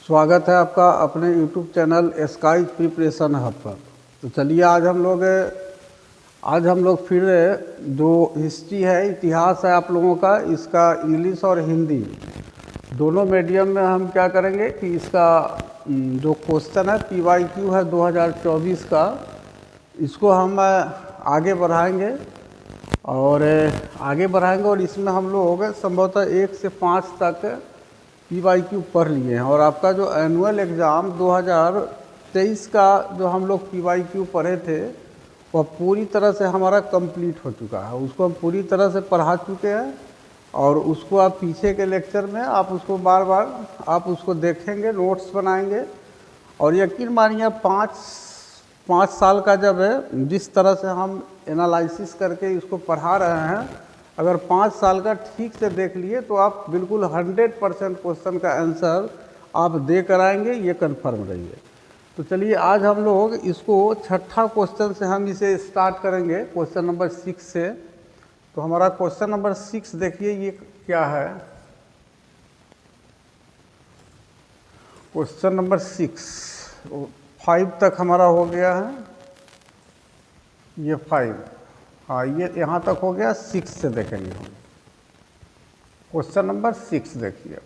स्वागत है आपका अपने YouTube channel sky preparation hub पर। तो चलिए आज हम लोग फिर जो हिस्ट्री है, इतिहास है आप लोगों का, इसका इंग्लिश और हिंदी दोनों मीडियम में हम क्या करेंगे कि इसका जो क्वेश्चन है PYQ है 2024 का, इसको हम आगे बढ़ाएंगे और इसमें हम लोग संभवतः 1 से 5 तक PYQ पढ़ लिए हैं। और आपका जो एनुअल एग्ज़ाम 2023 का जो हम लोग PYQ पढ़े थे वह पूरी तरह से हमारा कंप्लीट हो चुका है। उसको हम पूरी तरह से पढ़ा चुके हैं और उसको आप पीछे के लेक्चर में आप उसको बार बार आप उसको देखेंगे, नोट्स बनाएंगे। और यकीन मानिए 5 साल का जब जिस तरह से हम एनालिसिस करके इसको पढ़ा रहे हैं, अगर 5 साल का ठीक से देख लिए तो आप बिल्कुल 100% क्वेश्चन का आंसर आप दे कर आएंगे, ये कन्फर्म रहिए। तो चलिए आज हम लोग इसको छठा क्वेश्चन से हम इसे स्टार्ट करेंगे, क्वेश्चन नंबर 6 से। तो हमारा क्वेश्चन नंबर 6 देखिए ये क्या है। क्वेश्चन नंबर 6 5 तक हमारा हो गया है, ये 5, हाँ ये यहाँ तक हो गया। 6 से देखेंगे हम। क्वेश्चन नंबर 6 देखिए,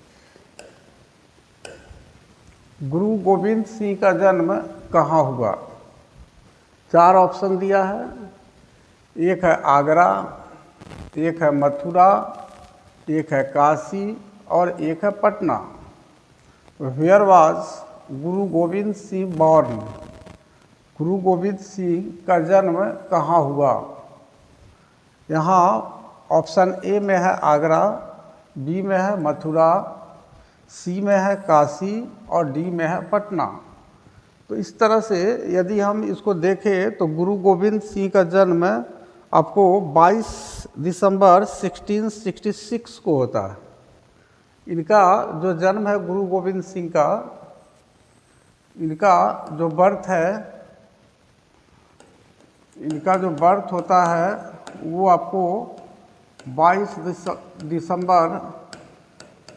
गुरु गोविंद सिंह का जन्म कहाँ हुआ? 4 ऑप्शन दिया है। एक है आगरा, एक है मथुरा, एक है काशी और एक है Patna. Where was Guru Gobind Singh born? गुरु गोविंद सिंह का जन्म कहाँ हुआ? यहाँ ऑप्शन ए में है आगरा, बी में है मथुरा, सी में है काशी और डी में है पटना। तो इस तरह से यदि हम इसको देखें तो गुरु गोविंद सिंह का जन्म आपको 22 दिसंबर 1666 को होता है। इनका जो जन्म है गुरु गोविंद सिंह का, इनका जो बर्थ होता है वो आपको 22 दिसंबर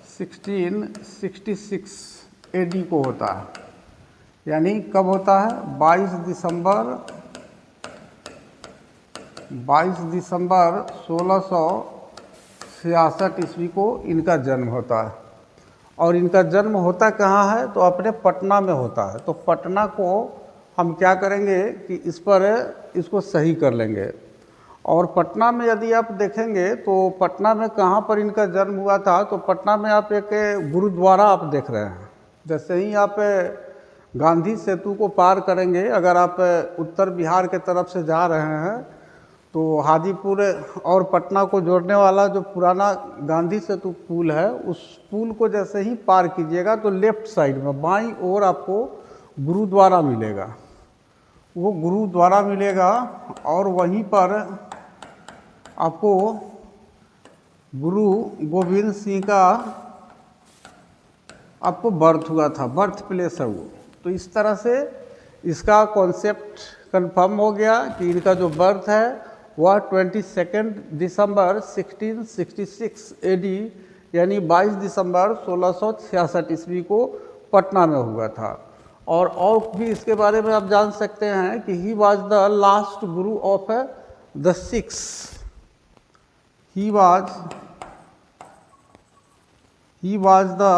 1666 AD को होता है। यानी कब होता है? 22 दिसंबर 1666 ईस्वी को इनका जन्म होता है। और इनका जन्म होता कहाँ है? तो अपने पटना में होता है। तो पटना को हम क्या करेंगे कि इसको सही कर लेंगे। और पटना में यदि आप देखेंगे तो पटना में कहाँ पर इनका जन्म हुआ था, तो पटना में आप एक गुरुद्वारा आप देख रहे हैं। जैसे ही आप गांधी सेतु को पार करेंगे, अगर आप उत्तर बिहार के तरफ से जा रहे हैं तो हाजीपुर और पटना को जोड़ने वाला जो पुराना गांधी सेतु पुल है, उस पुल को जैसे ही पार कीजिएगा तो लेफ्ट साइड में बाईं ओर आपको गुरुद्वारा मिलेगा। वो गुरुद्वारा मिलेगा और वहीं पर आपको गुरु गोविंद सिंह का आपको बर्थ हुआ था, बर्थ प्लेस है वो। तो इस तरह से इसका कॉन्सेप्ट कंफर्म हो गया कि इनका जो बर्थ है वह 22 दिसंबर 1666 AD यानी 22 दिसंबर 1666 ईस्वी को पटना में हुआ था। और भी इसके बारे में आप जान सकते हैं कि he was the last Guru of the six. He was the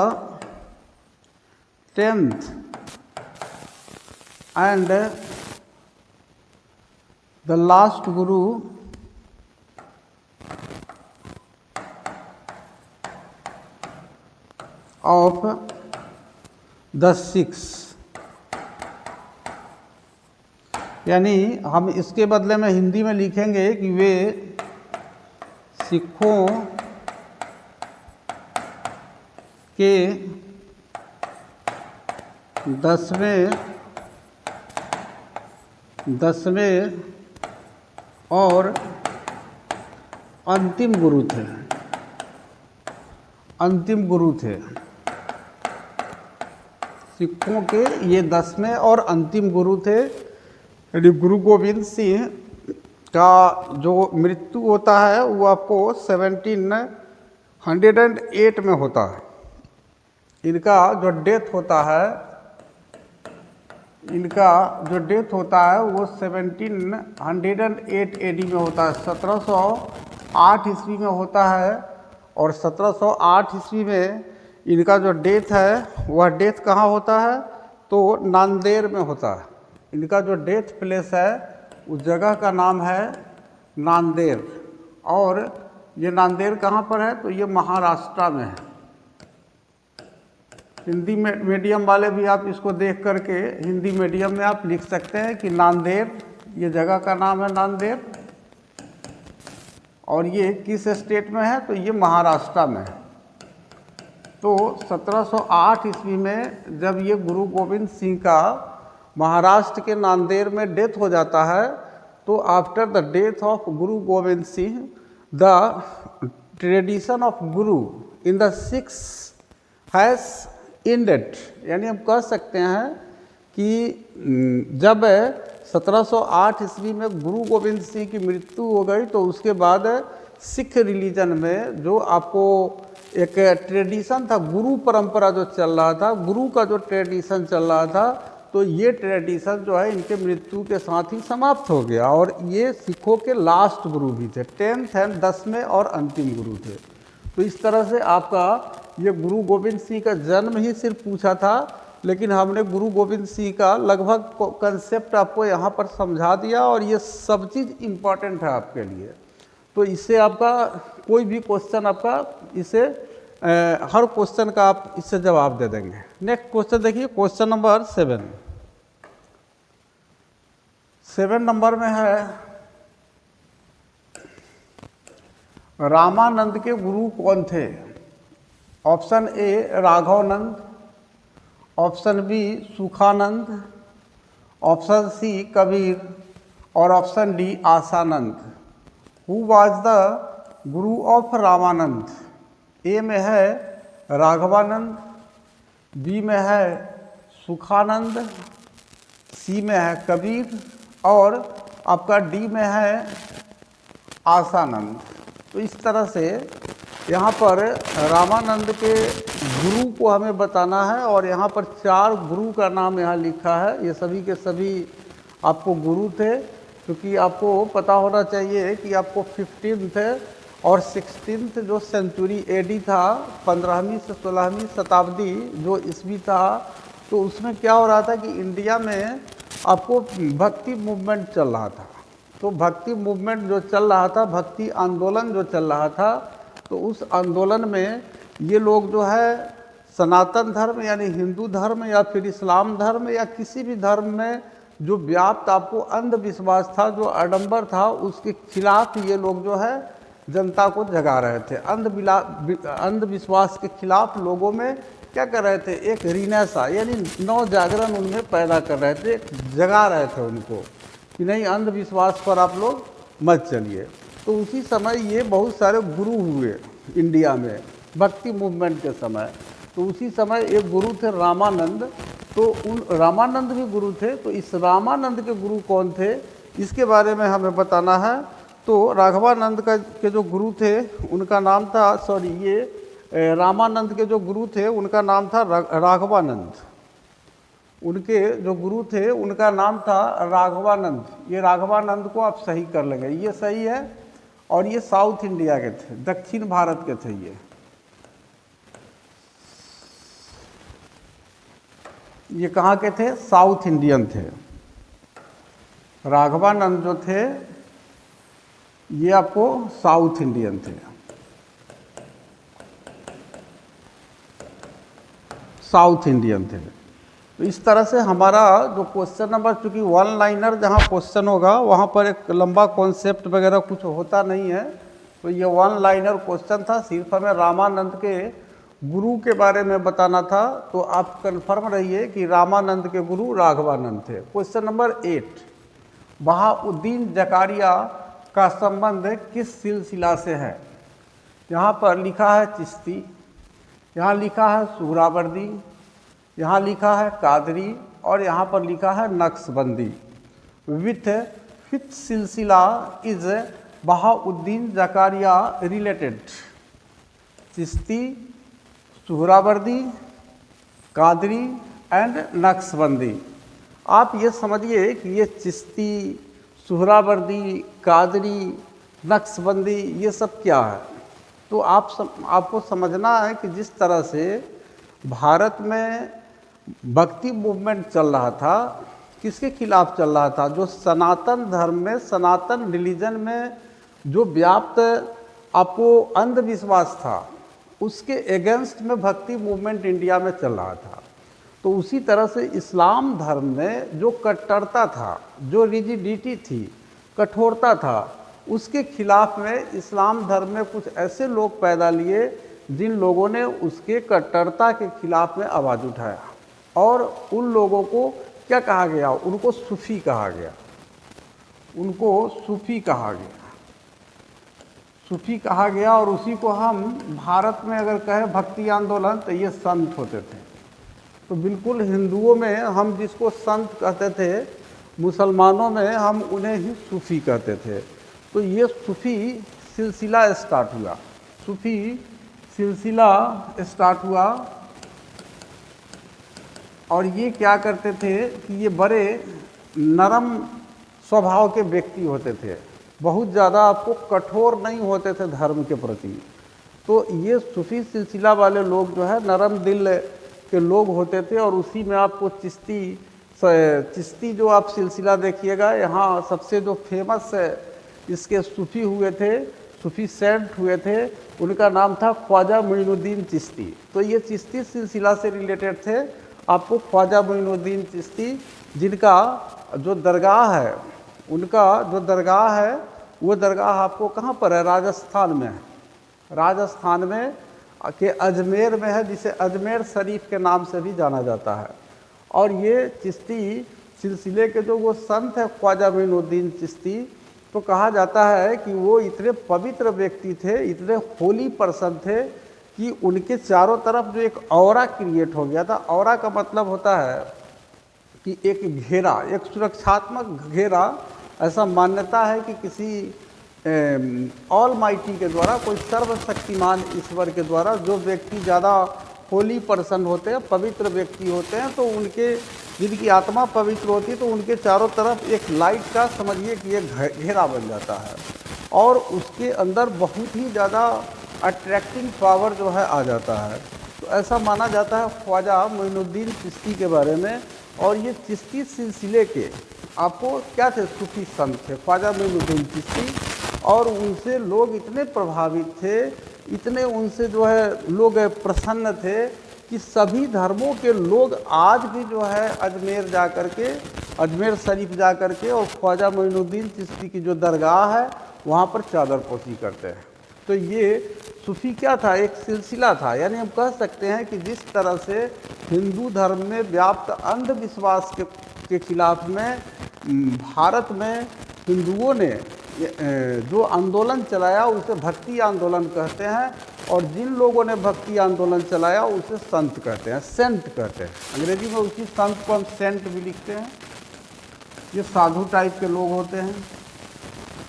10th and the last guru of the six। यानी हम इसके बदले में हिंदी में लिखेंगे कि वे सिखों के 10वें और अंतिम गुरु थे। सिखों के ये 10वें और अंतिम गुरु थे। यदि गुरु गोविंद सिंह का जो मृत्यु होता है वो आपको 1708 में होता है। इनका जो डेथ होता है, वो 1708 AD में होता है, 1708 ईस्वी में होता है। और 1708 ईस्वी में इनका जो डेथ है वह डेथ कहाँ होता है, तो नांदेड़ में होता है। इनका जो डेथ प्लेस है उस जगह का नाम है नांदेड़। और ये नांदेड़ कहाँ पर है, तो ये महाराष्ट्र में है। हिंदी मीडियम वाले भी आप इसको देख करके हिंदी मीडियम में आप लिख सकते हैं कि नांदेड़, ये जगह का नाम है नांदेड़। और ये किस स्टेट में है, तो ये महाराष्ट्र में है। तो 1708 ईस्वी में जब ये गुरु गोविंद सिंह का महाराष्ट्र के नांदेड़ में डेथ हो जाता है, तो after the death of Guru Gobind Singh the tradition of Guru in the Sikhs has ended. यानी हम कह सकते हैं कि जब 1708 ईस्वी में गुरु गोविंद सिंह की मृत्यु हो गई, तो उसके बाद सिख रिलीजन में जो आपको एक ट्रेडिशन था, गुरु परंपरा जो चल रहा था, गुरु का जो ट्रेडिशन चल रहा था, तो ये ट्रेडिशन जो है इनके मृत्यु के साथ ही समाप्त हो गया। और ये सिखों के लास्ट गुरु भी थे, 10th एंड 10वें और अंतिम गुरु थे। तो इस तरह से आपका ये गुरु गोविंद सिंह का जन्म ही सिर्फ पूछा था, लेकिन हमने गुरु गोविंद सिंह का लगभग कंसेप्ट आपको यहाँ पर समझा दिया। और ये सब चीज़ इम्पॉर्टेंट है आपके लिए। तो इससे आपका कोई भी क्वेश्चन आपका इससे हर क्वेश्चन का आप इससे जवाब दे देंगे। नेक्स्ट क्वेश्चन देखिए, क्वेश्चन नंबर 7 नंबर में है, रामानंद के गुरु कौन थे? Option A Raghavanand, option B Sukhanand, option C Kabir और option D Asanand. Who was the guru of Ramanand? A में है राघवानंद, बी में है सुखानंद, सी में है कबीर और आपका डी में है आसानंद। तो इस तरह से यहाँ पर रामानंद के गुरु को हमें बताना है। और यहाँ पर 4 गुरु का नाम यहाँ लिखा है। ये सभी के सभी आपको गुरु थे, क्योंकि आपको पता होना चाहिए कि आपको 15th और 16th जो सेंचुरी एडी था, 15वीं से 16वीं शताब्दी जो ईस्वी था, तो उसमें क्या हो रहा था कि इंडिया में आपको भक्ति मूवमेंट चल रहा था। तो भक्ति मूवमेंट जो चल रहा था, भक्ति आंदोलन जो चल रहा था, तो उस आंदोलन में ये लोग जो है सनातन धर्म यानी हिंदू धर्म या फिर इस्लाम धर्म या किसी भी धर्म में जो व्याप्त आपको अंधविश्वास था, जो आडंबर था, उसके खिलाफ ये लोग जो है जनता को जगा रहे थे। अंधविश्वास के खिलाफ लोगों में क्या कर रहे थे, एक रिनेसा यानी नव जागरण उनमें पैदा कर रहे थे, जगा रहे थे उनको कि नहीं अंधविश्वास पर आप लोग मत चलिए। तो उसी समय ये बहुत सारे गुरु हुए इंडिया में भक्ति मूवमेंट के समय। तो उसी समय एक गुरु थे रामानंद, तो उन रामानंद भी गुरु थे। तो इस रामानंद के गुरु कौन थे, इसके बारे में हमें बताना है। तो राघवानंद के जो गुरु थे उनका नाम था, रामानंद के जो गुरु थे उनका नाम था राघवानंद। उनके जो गुरु थे उनका नाम था राघवानंद। ये राघवानंद को आप सही कर लेंगे, ये सही है। और ये साउथ इंडिया के थे, दक्षिण भारत के थे। ये कहाँ के थे, साउथ इंडियन थे। राघवानंद जो थे ये आपको साउथ इंडियन थे, साउथ इंडियन थे। तो इस तरह से हमारा जो क्वेश्चन नंबर, चूँकि 1 लाइनर जहाँ क्वेश्चन होगा वहाँ पर एक लंबा कॉन्सेप्ट वगैरह कुछ होता नहीं है। तो ये 1 लाइनर क्वेश्चन था, सिर्फ हमें रामानंद के गुरु के बारे में बताना था। तो आप कंफर्म रहिए कि रामानंद के गुरु राघवानंद थे। क्वेश्चन नंबर 8, बहाउद्दीन जकारिया का संबंध किस सिलसिला से है? यहाँ पर लिखा है चिश्ती, यहाँ लिखा है सुहरावर्दी, यहाँ लिखा है कादरी और यहाँ पर लिखा है नक्शबंदी। विथ सिलसिला is Bahauddin Zakariya related? Chishti, Suhrawardi, Qadri and Naqshbandi. आप ये समझिए कि ये चिश्ती, सुहरावर्दी, कादरी, नक्शबंदी ये सब क्या है। तो आपको समझना है कि जिस तरह से भारत में भक्ति मूवमेंट चल रहा था, किसके खिलाफ चल रहा था? जो सनातन धर्म में, सनातन रिलीजन में जो व्याप्त आपको अंधविश्वास था, उसके अगेंस्ट में भक्ति मूवमेंट इंडिया में चल रहा था। तो उसी तरह से इस्लाम धर्म में जो कट्टरता था, जो रिजिडिटी थी, कठोरता था, उसके खिलाफ में इस्लाम धर्म में कुछ ऐसे लोग पैदा लिए जिन लोगों ने उसके कट्टरता के खिलाफ में आवाज़ उठाया। और उन लोगों को क्या कहा गया? उनको सूफी कहा गया। उनको सूफी कहा गया, सूफी कहा गया। और उसी को हम भारत में अगर कहें भक्ति आंदोलन, तो ये संत होते थे। तो बिल्कुल हिंदुओं में हम जिसको संत कहते थे, मुसलमानों में हम उन्हें ही सूफी कहते थे। तो ये सूफी सिलसिला स्टार्ट हुआ, सूफी सिलसिला स्टार्ट हुआ। और ये क्या करते थे कि ये बड़े नरम स्वभाव के व्यक्ति होते थे, बहुत ज़्यादा आपको कठोर नहीं होते थे धर्म के प्रति। तो ये सूफी सिलसिला वाले लोग जो है नरम दिल के लोग होते थे। और उसी में आपको चिश्ती जो आप सिलसिला देखिएगा, यहाँ सबसे जो फेमस इसके सूफी हुए थे, सूफी सेंट हुए थे, उनका नाम था ख्वाजा मोइनुद्दीन चिश्ती। तो ये चिश्ती सिलसिला से रिलेटेड थे। आपको ख्वाजा मोइनुद्दीन चिश्ती, जिनका जो दरगाह है, उनका जो दरगाह है, वो दरगाह आपको कहाँ पर है? राजस्थान में है। राजस्थान में के अजमेर में है, जिसे अजमेर शरीफ के नाम से भी जाना जाता है। और ये चिश्ती सिलसिले के जो वो संत है ख्वाजा मोइनुद्दीन चिश्ती, तो कहा जाता है कि वो इतने पवित्र व्यक्ति थे, इतने होली पर्सन थे कि उनके चारों तरफ जो एक ऑरा क्रिएट हो गया था। ऑरा का मतलब होता है कि एक घेरा, एक सुरक्षात्मक घेरा। ऐसा मान्यता है कि किसी ऑल माइटी के द्वारा, कोई सर्वशक्तिमान ईश्वर के द्वारा, जो व्यक्ति ज़्यादा होली पर्सन होते हैं, पवित्र व्यक्ति होते हैं, तो उनके, जिनकी आत्मा पवित्र होती है, तो उनके चारों तरफ एक लाइट का, समझिए कि एक घेरा बन जाता है। और उसके अंदर बहुत ही ज़्यादा अट्रैक्टिंग पावर जो है आ जाता है। तो ऐसा माना जाता है ख्वाजा मोइनुद्दीन चिश्ती के बारे में। और ये चिश्ती सिलसिले के आपको क्या थे? सूफी संत थे ख्वाजा मोइनुद्दीन चिश्ती। और उनसे लोग इतने प्रभावित थे, इतने उनसे जो है लोग प्रसन्न थे कि सभी धर्मों के लोग आज भी जो है अजमेर जा कर के, अजमेर शरीफ जा कर के, और ख्वाजा मोइनुद्दीन चिश्ती की जो दरगाह है वहाँ पर चादर पोशी करते हैं। तो ये सूफी क्या था? एक सिलसिला था। यानी हम कह सकते हैं कि जिस तरह से हिंदू धर्म में व्याप्त अंधविश्वास के खिलाफ में भारत में हिंदुओं ने जो आंदोलन चलाया, उसे भक्ति आंदोलन कहते हैं। और जिन लोगों ने भक्ति आंदोलन चलाया उसे संत कहते हैं, सेंट कहते हैं। अंग्रेजी में उसी संत को हम सेंट भी लिखते हैं। ये साधु टाइप के लोग होते हैं।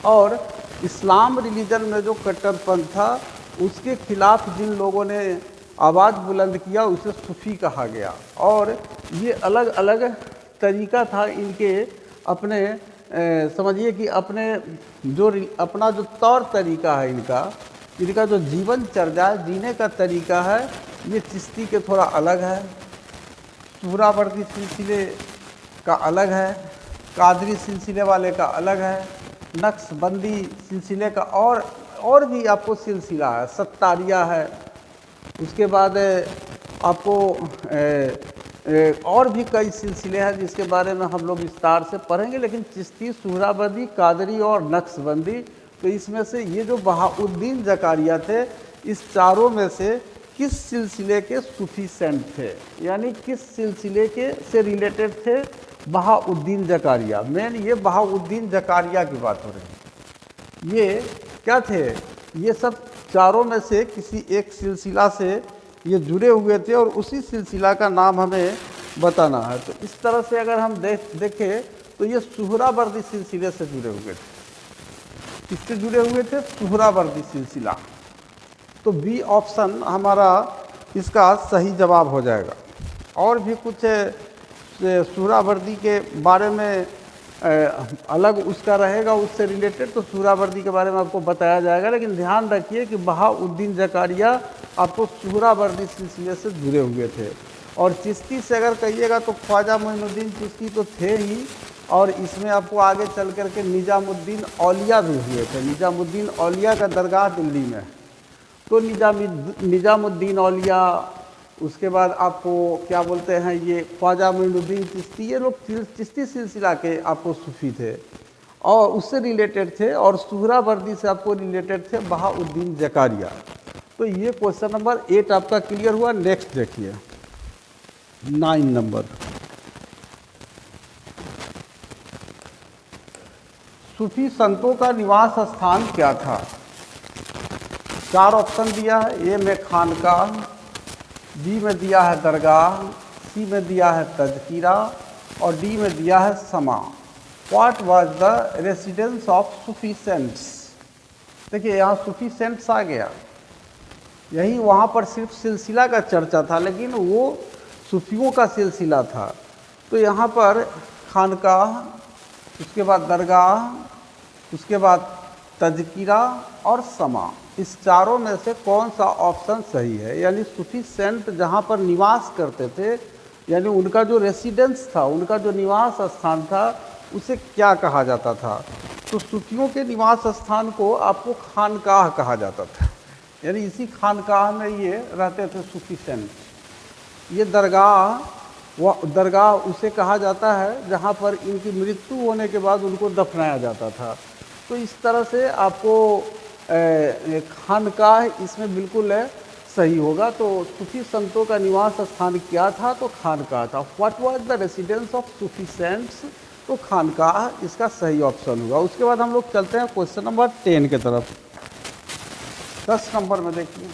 और इस्लाम रिलीजन में जो कट्टरपंथ था, उसके खिलाफ जिन लोगों ने आवाज़ बुलंद किया, उसे सूफी कहा गया। और ये अलग अलग तरीका था इनके, अपने समझिए कि अपना जो तौर तरीका है इनका जो जीवनचर्या है, जीने का तरीका है, ये चिश्ती के थोड़ा अलग है, सुहरावर्दी सिलसिले का अलग है, कादरी सिलसिले वाले का अलग है, नक्शबंदी सिलसिले का और भी आपको सिलसिला है, सत्तारिया है। उसके बाद आपको और भी कई सिलसिले हैं जिसके बारे में हम लोग विस्तार से पढ़ेंगे। लेकिन चिश्ती, सुहरावर्दी, कादरी और नक्शबंदी, तो इसमें से ये जो बहाउद्दीन जकारिया थे, इस चारों में से किस सिलसिले के सूफी सेंट थे? यानी किस सिलसिले के से रिलेटेड थे? बहाउद्दीन जकारिया। मेन ये बहाउद्दीन जकारिया की बात हो रही है। ये क्या थे? ये सब चारों में से किसी एक सिलसिला से ये जुड़े हुए थे और उसी सिलसिला का नाम हमें बताना है। तो इस तरह से अगर हम देखें तो ये सुहरावर्दी सिलसिले से जुड़े हुए थे। किससे जुड़े हुए थे? सुहरावर्दी सिलसिला। तो बी ऑप्शन हमारा इसका सही जवाब हो जाएगा। और भी कुछ सुहरावर्दी के बारे में अलग उसका रहेगा, उससे रिलेटेड तो सुहरावर्दी के बारे में आपको बताया जाएगा। लेकिन ध्यान रखिए कि बहाउद्दीन ज़कारिया आपको सुहरावर्दी सिलसिले से जुड़े हुए थे। और चिश्ती से अगर कहिएगा तो ख्वाजा मोइनुद्दीन चिश्ती तो थे ही, और इसमें आपको आगे चल कर के निज़ामुद्दीन औलिया भी हुए थे। निज़ामुद्दीन औलिया का दरगाह दिल्ली में, तो निज़ामुद्दीन औलिया, उसके बाद आपको क्या बोलते हैं ये ख्वाजा मोइनुद्दीन चिश्ती, ये लोग चिश्ती सिलसिला के आपको सूफी थे और उससे रिलेटेड थे। और सुहरावर्दी से आपको रिलेटेड थे बहाउद्दीन ज़कारिया। तो ये क्वेश्चन नंबर 8 आपका क्लियर हुआ। नेक्स्ट देखिए 9 नंबर, सूफी संतों का निवास स्थान क्या था? 4 ऑप्शन दिया है। ए में खानकाह, बी में दिया है दरगाह, सी में दिया है तज़किरा और डी में दिया है समा। What was the residence of Sufi cents? देखिए यहाँ सूफी सेंट्स आ गया, यही वहाँ पर सिर्फ सिलसिला का चर्चा था, लेकिन वो सूफियों का सिलसिला था। तो यहाँ पर खानकाह, उसके बाद दरगाह, उसके बाद तज़किरा और समा, इस चारों में से कौन सा ऑप्शन सही है? यानी सूफी सेंट जहाँ पर निवास करते थे, यानी उनका जो रेसिडेंस था, उनका जो निवास स्थान था, उसे क्या कहा जाता था? तो सूफियों के निवास स्थान को आपको खानकाह कहा जाता था, यानी इसी खानकाह में ये रहते थे सूफी सेंट। ये दरगाह उसे कहा जाता है जहाँ पर इनकी मृत्यु होने के बाद उनको दफनाया जाता था। तो इस तरह से आपको खानकाह इसमें बिल्कुल सही होगा। तो सूफी संतों का निवास स्थान क्या था? तो खानकाह था। What was the residence of Sufi cents? तो खानकाह इसका सही ऑप्शन होगा। उसके बाद हम लोग चलते हैं क्वेश्चन नंबर 10 के तरफ। 10 नंबर में देखिए,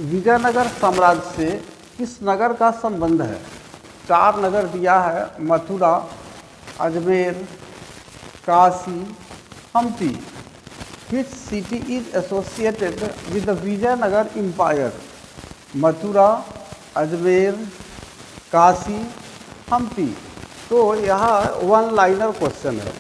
विजयनगर साम्राज्य से किस नगर का संबंध है? 4 नगर दिया है, Mathura, Ajmer, Kashi, Hampi. Which city is associated with the Vijayanagara empire? Mathura, Ajmer, Kashi, Hampi. तो यहाँ 1 लाइनर क्वेश्चन है।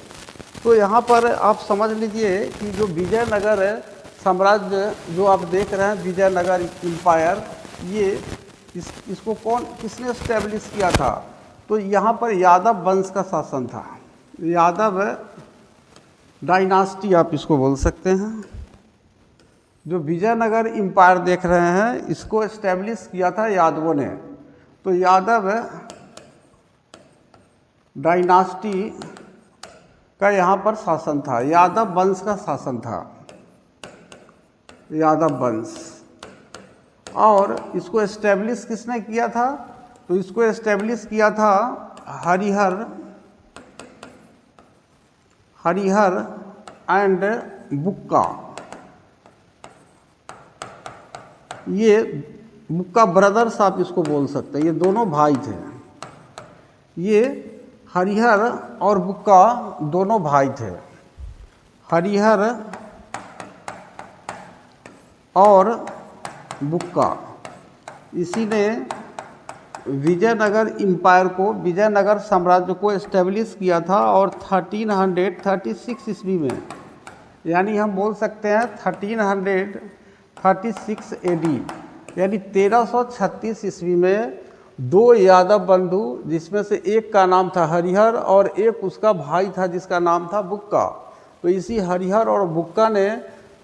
तो यहाँ पर आप समझ लीजिए कि जो विजयनगर साम्राज्य जो आप देख रहे हैं, विजयनगर एम्पायर, ये इसको किसने एस्टेब्लिश किया था? तो यहाँ पर यादव वंश का शासन था। यादव डायनास्टी आप इसको बोल सकते हैं। जो विजयनगर एम्पायर देख रहे हैं, इसको एस्टेब्लिश किया था यादवों ने। तो यादव डायनास्टी का यहाँ पर शासन था, यादव वंश का शासन था, यादव वंश। और इसको एस्टेब्लिश किसने किया था? तो इसको एस्टेब्लिश किया था हरिहर एंड बुक्का। ये बुक्का ब्रदर्स आप इसको बोल सकते हैं, ये दोनों भाई थे। ये हरिहर और बुक्का दोनों भाई थे। हरिहर और बुक्का, इसी ने विजयनगर एम्पायर को, विजयनगर साम्राज्य को एस्टेब्लिश किया था। और 1336 ईस्वी में, यानी हम बोल सकते हैं 1336 AD, यानी 1336 ईस्वी में 2 यादव बंधु, जिसमें से एक का नाम था हरिहर और एक उसका भाई था जिसका नाम था बुक्का। तो इसी हरिहर और बुक्का ने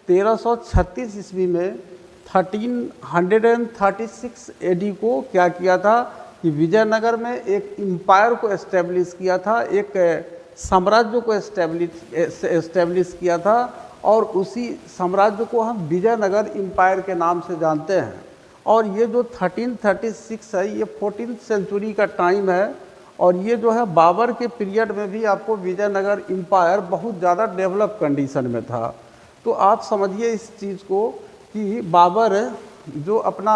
1336 ईस्वी में 1336 AD को क्या किया था कि विजयनगर में एक एम्पायर को एस्टेब्लिश किया था, एक साम्राज्य को एस्टेब्लिश किया था। और उसी साम्राज्य को हम विजयनगर एम्पायर के नाम से जानते हैं। और ये जो 1336 है, ये 14th सेंचुरी का टाइम है। और ये जो है बाबर के पीरियड में भी आपको विजयनगर एम्पायर बहुत ज़्यादा डेवलप कंडीशन में था। तो आप समझिए इस चीज़ को कि बाबर जो अपना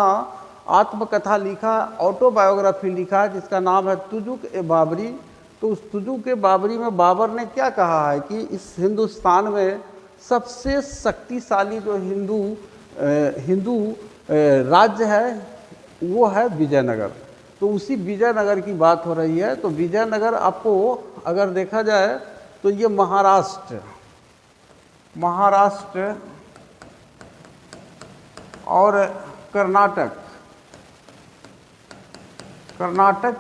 आत्मकथा लिखा, ऑटोबायोग्राफी लिखा, जिसका नाम है तुजुक-ए-बाबरी। तो उस तुजुक-ए-बाबरी में बाबर ने क्या कहा है कि इस हिंदुस्तान में सबसे शक्तिशाली जो हिंदू राज्य है वो है विजयनगर। तो उसी विजयनगर की बात हो रही है। तो विजयनगर आपको अगर देखा जाए तो ये महाराष्ट्र और कर्नाटक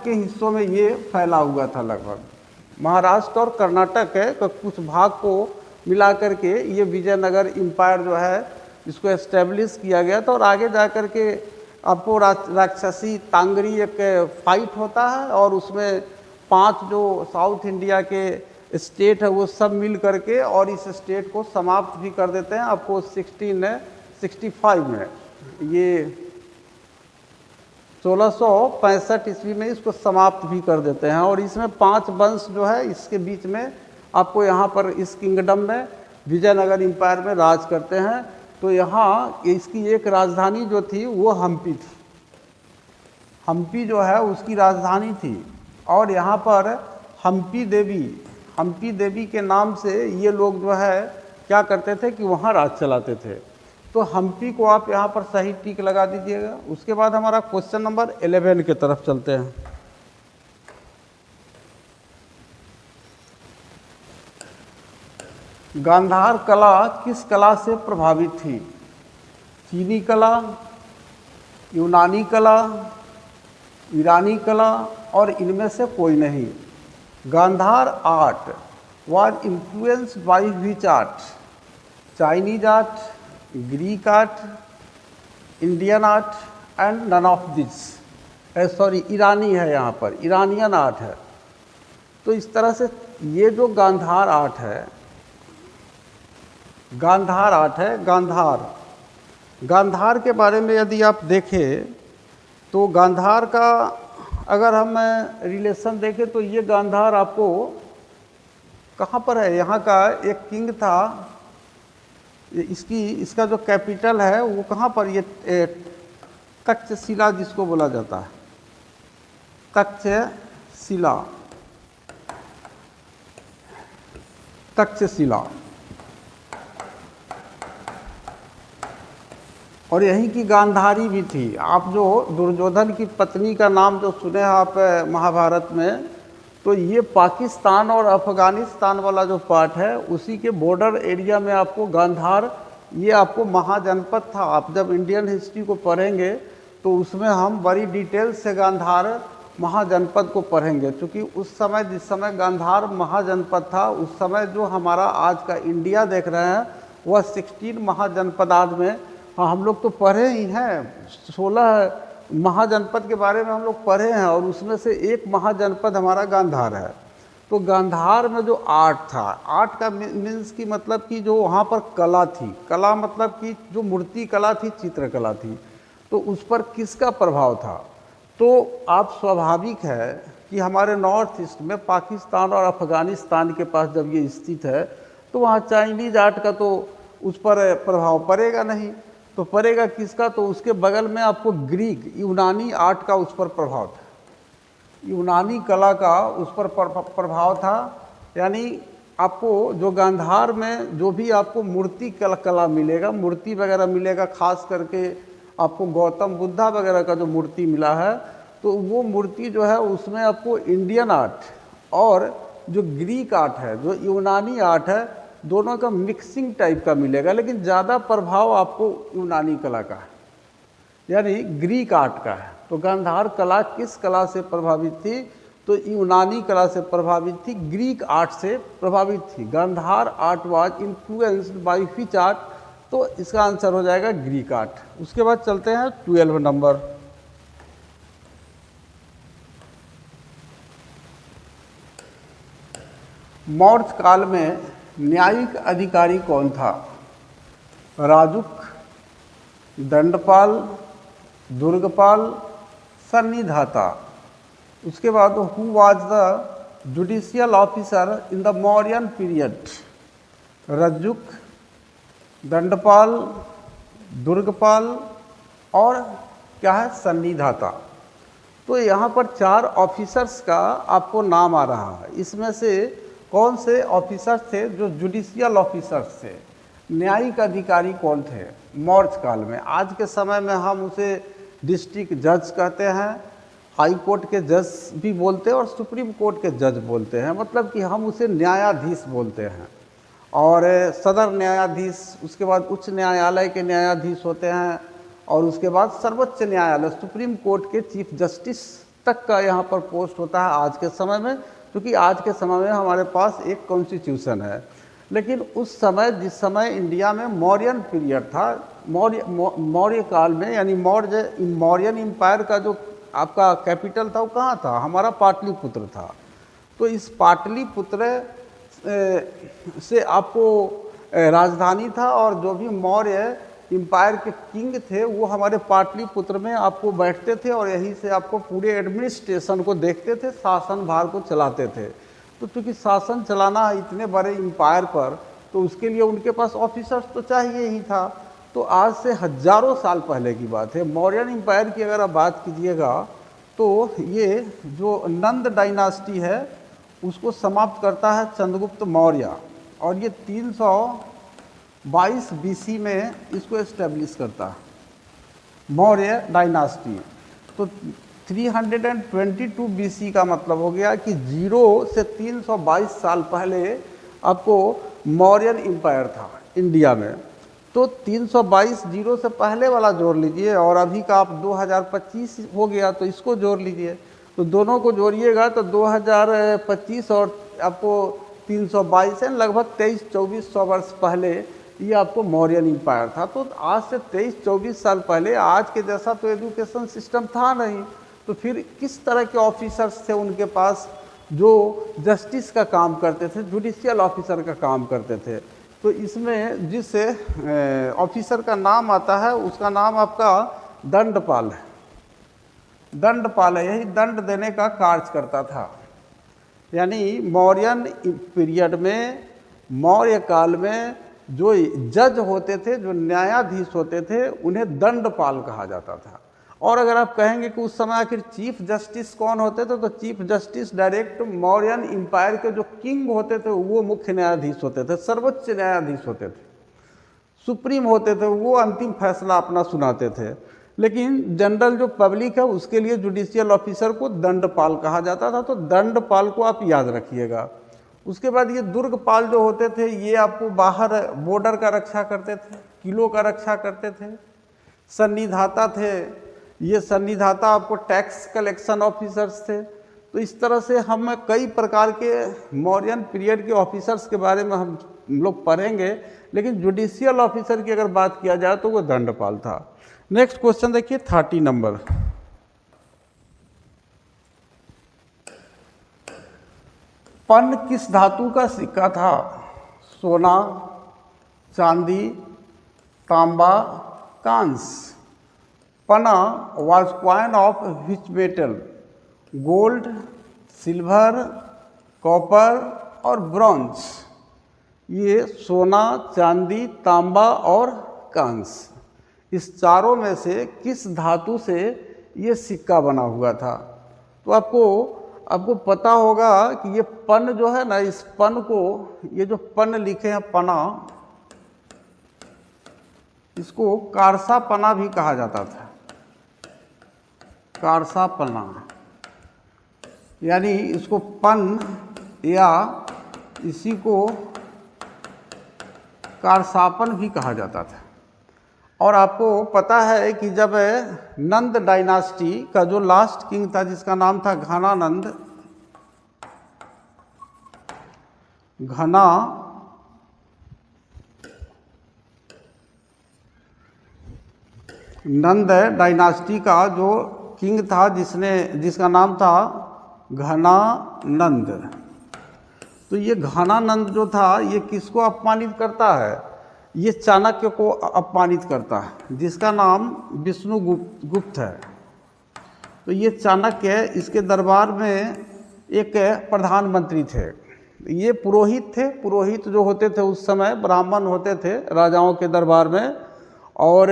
के हिस्सों में ये फैला हुआ था। लगभग महाराष्ट्र और कर्नाटक है तो कुछ भाग को मिला करके ये विजयनगर एम्पायर जो है इसको एस्टेब्लिश किया गया था। और आगे जा कर के आपको राक्षसी तांगरी एक फाइट होता है और उसमें 5 जो साउथ इंडिया के स्टेट है वो सब मिल करके और इस स्टेट को समाप्त भी कर देते हैं। आपको 1665 में, ये 1665 ईस्वी में इसको समाप्त भी कर देते हैं। और इसमें 5 वंश जो है इसके बीच में आपको यहाँ पर इस किंगडम में विजयनगर एम्पायर में राज करते हैं। तो यहाँ इसकी एक राजधानी जो थी वो हम्पी थी। हम्पी जो है उसकी राजधानी थी। और यहाँ पर हम्पी देवी के नाम से ये लोग जो है क्या करते थे कि वहाँ राज चलाते थे। तो हम्पी को आप यहाँ पर सही टिक लगा दीजिएगा। उसके बाद हमारा क्वेश्चन नंबर 11 की तरफ चलते हैं। गांधार कला किस कला से प्रभावित थी? चीनी कला, यूनानी कला, ईरानी कला और इनमें से कोई नहीं। Gandhara art was influenced by which art? Chinese art, Greek art, Indian art and none of this. ईरानी है, यहाँ पर ईरानियन आर्ट है। तो इस तरह से ये जो गांधार आर्ट है, गांधार के बारे में यदि आप देखें तो गांधार का अगर हम रिलेशन देखें तो ये गांधार आपको कहाँ पर है? यहाँ का एक किंग था, इसका जो कैपिटल है वो कहाँ पर, ये तक्षशिला जिसको बोला जाता है, तक्षशिला। और यहीं की गांधारी भी थी। आप जो दुर्योधन की पत्नी का नाम जो सुने हैं आप महाभारत में, तो ये पाकिस्तान और अफगानिस्तान वाला जो पार्ट है उसी के बॉर्डर एरिया में आपको गांधार, ये आपको महाजनपद था। आप जब इंडियन हिस्ट्री को पढ़ेंगे तो उसमें हम बड़ी डिटेल से गांधार महाजनपद को पढ़ेंगे। क्योंकि उस समय जिस समय गांधार महाजनपद था उस समय जो हमारा आज का इंडिया देख रहे हैं वह 16 महाजनपदाद में, हाँ हम लोग तो पढ़े ही हैं, 16 महाजनपद के बारे में हम लोग पढ़े हैं और उसमें से एक महाजनपद हमारा गांधार है। तो गांधार में जो आर्ट था, आर्ट का मीन्स की मतलब कि जो वहाँ पर कला थी, कला मतलब कि जो मूर्ति कला थी, चित्रकला थी, तो उस पर किसका प्रभाव था? तो आप स्वाभाविक है कि हमारे नॉर्थ ईस्ट में पाकिस्तान और अफगानिस्तान के पास जब ये स्थित है तो वहाँ चाइनीज आर्ट का तो उस पर प्रभाव पड़ेगा नहीं। तो पड़ेगा किसका? तो उसके बगल में आपको ग्रीक यूनानी आर्ट का उस पर प्रभाव था, यूनानी कला का उस पर प्रभाव था। यानी आपको जो गांधार में जो भी आपको मूर्ति कला मिलेगा, मूर्ति वगैरह मिलेगा, खास करके आपको गौतम बुद्धा वगैरह का जो मूर्ति मिला है तो वो मूर्ति जो है उसमें आपको इंडियन आर्ट और जो ग्रीक आर्ट है, जो यूनानी आर्ट है, दोनों का मिक्सिंग टाइप का मिलेगा। लेकिन ज़्यादा प्रभाव आपको यूनानी कला का है, यानी ग्रीक आर्ट का है। तो गांधार कला किस कला से प्रभावित थी? तो यूनानी कला से प्रभावित थी, ग्रीक आर्ट से प्रभावित थी। Gandhara art was influenced by which art? तो इसका आंसर हो जाएगा ग्रीक आर्ट। उसके बाद चलते हैं 12 नंबर। मौर्य काल में न्यायिक अधिकारी कौन था? राजुक, दंडपाल, दुर्गपाल, सन्निधाता। उसके बाद who was the judicial officer in the Mauryan period? रज्जुक, दंडपाल, दुर्गपाल और क्या है? सन्निधाता। तो यहाँ पर 4 ऑफिसर्स का आपको नाम आ रहा है। इसमें से कौन से ऑफिसर्स थे जो जुडिशियल ऑफिसर्स थे? न्यायिक अधिकारी कौन थे? मौर्य काल में। आज के समय में हम उसे डिस्ट्रिक्ट जज कहते हैं, हाई कोर्ट के जज भी बोलते हैं और सुप्रीम कोर्ट के जज बोलते हैं, मतलब कि हम उसे न्यायाधीश बोलते हैं। और सदर न्यायाधीश, उसके बाद उच्च न्यायालय के न्यायाधीश होते हैं, और उसके बाद सर्वोच्च न्यायालय सुप्रीम कोर्ट के चीफ जस्टिस तक का यहाँ पर पोस्ट होता है आज के समय में, क्योंकि आज के समय में हमारे पास एक कॉन्स्टिट्यूशन है। लेकिन उस समय, जिस समय इंडिया में मौर्यन पीरियड था, मौर्य काल में, यानी मौर्यन एम्पायर का जो आपका कैपिटल था वो कहाँ था? हमारा पाटलिपुत्र था। तो इस पाटलिपुत्र से आपको राजधानी था, और जो भी मौर्य एम्पायर के किंग थे वो हमारे पाटलिपुत्र में आपको बैठते थे, और यहीं से आपको पूरे एडमिनिस्ट्रेशन को देखते थे, शासन भार को चलाते थे। तो चूँकि शासन चलाना इतने बड़े एम्पायर पर, तो उसके लिए उनके पास ऑफिसर्स तो चाहिए ही था। तो आज से हजारों साल पहले की बात है। मौर्यन एम्पायर की अगर आप बात कीजिएगा तो ये जो नंद डायनास्टी है उसको समाप्त करता है चंद्रगुप्त मौर्य, और ये 322 BC में इसको एस्टेब्लिश करता है मौर्य डायनास्टी। तो 322 BC का मतलब हो गया कि 0 से 322 साल पहले आपको मौर्यन एम्पायर था इंडिया में। तो 322 0 से पहले वाला जोड़ लीजिए, और अभी का आप 2025 हो गया तो इसको जोड़ लीजिए, तो दोनों को जोड़िएगा तो 2025 और आपको 322 है, लगभग 2300-2400 वर्ष पहले ये आपको मौर्यन एम्पायर था। तो आज से 23-24 साल पहले आज के जैसा तो एजुकेशन सिस्टम था नहीं, तो फिर किस तरह के ऑफिसर्स थे उनके पास जो जस्टिस का काम करते थे, जुडिशियल ऑफिसर का काम करते थे। तो इसमें जिस ऑफिसर का नाम आता है उसका नाम आपका दंडपाल है। दंडपाल है, यही दंड देने का कार्य करता था। यानी मौर्यन पीरियड में, मौर्य काल में जो जज होते थे, जो न्यायाधीश होते थे, उन्हें दंडपाल कहा जाता था। और अगर आप कहेंगे कि उस समय आखिर चीफ जस्टिस कौन होते थे, तो chief justice direct Mauryan empire के जो किंग होते थे वो मुख्य न्यायाधीश होते थे, सर्वोच्च न्यायाधीश होते थे, सुप्रीम होते थे, वो अंतिम फैसला अपना सुनाते थे। लेकिन जनरल जो पब्लिक है उसके लिए जुडिशियल ऑफिसर को दंडपाल कहा जाता था। तो दंडपाल को आप याद रखिएगा। उसके बाद ये दुर्गपाल जो होते थे, ये आपको बाहर बॉर्डर का रक्षा करते थे, किलों का रक्षा करते थे। सन्निधाता थे, ये सन्निधाता आपको टैक्स कलेक्शन ऑफिसर्स थे। तो इस तरह से हम कई प्रकार के मौर्यन पीरियड के ऑफिसर्स के बारे में हम लोग पढ़ेंगे, लेकिन जुडिशियल ऑफिसर की अगर बात किया जाए तो वो दंडपाल था। नेक्स्ट क्वेश्चन देखिए 30 नंबर। पन किस धातु का सिक्का था? सोना, चांदी, तांबा, कांस्य। पना was coin of which metal? Gold, silver, copper और ब्रॉन्ज। ये सोना, चांदी, तांबा और कांस्य, इस चारों में से किस धातु से ये सिक्का बना हुआ था? तो आपको पता होगा कि ये पन जो है ना, इस पन को, ये जो पन लिखे हैं पना, इसको कारसा पना भी कहा जाता था। कारसा पना, यानी इसको पन या इसी को कारसापन भी कहा जाता था। और आपको पता है कि जब नंद डायनास्टी का जो लास्ट किंग था जिसका नाम था घनानंद, नंद डायनास्टी का जो किंग था जिसका नाम था घनानंद, तो ये घनानंद जो था ये किसको अपमानित करता है? ये चाणक्य को अपमानित करता है, जिसका नाम विष्णुगुप्त है। तो ये चाणक्य, इसके दरबार में एक प्रधानमंत्री थे, ये पुरोहित थे। पुरोहित जो होते थे उस समय ब्राह्मण होते थे राजाओं के दरबार में, और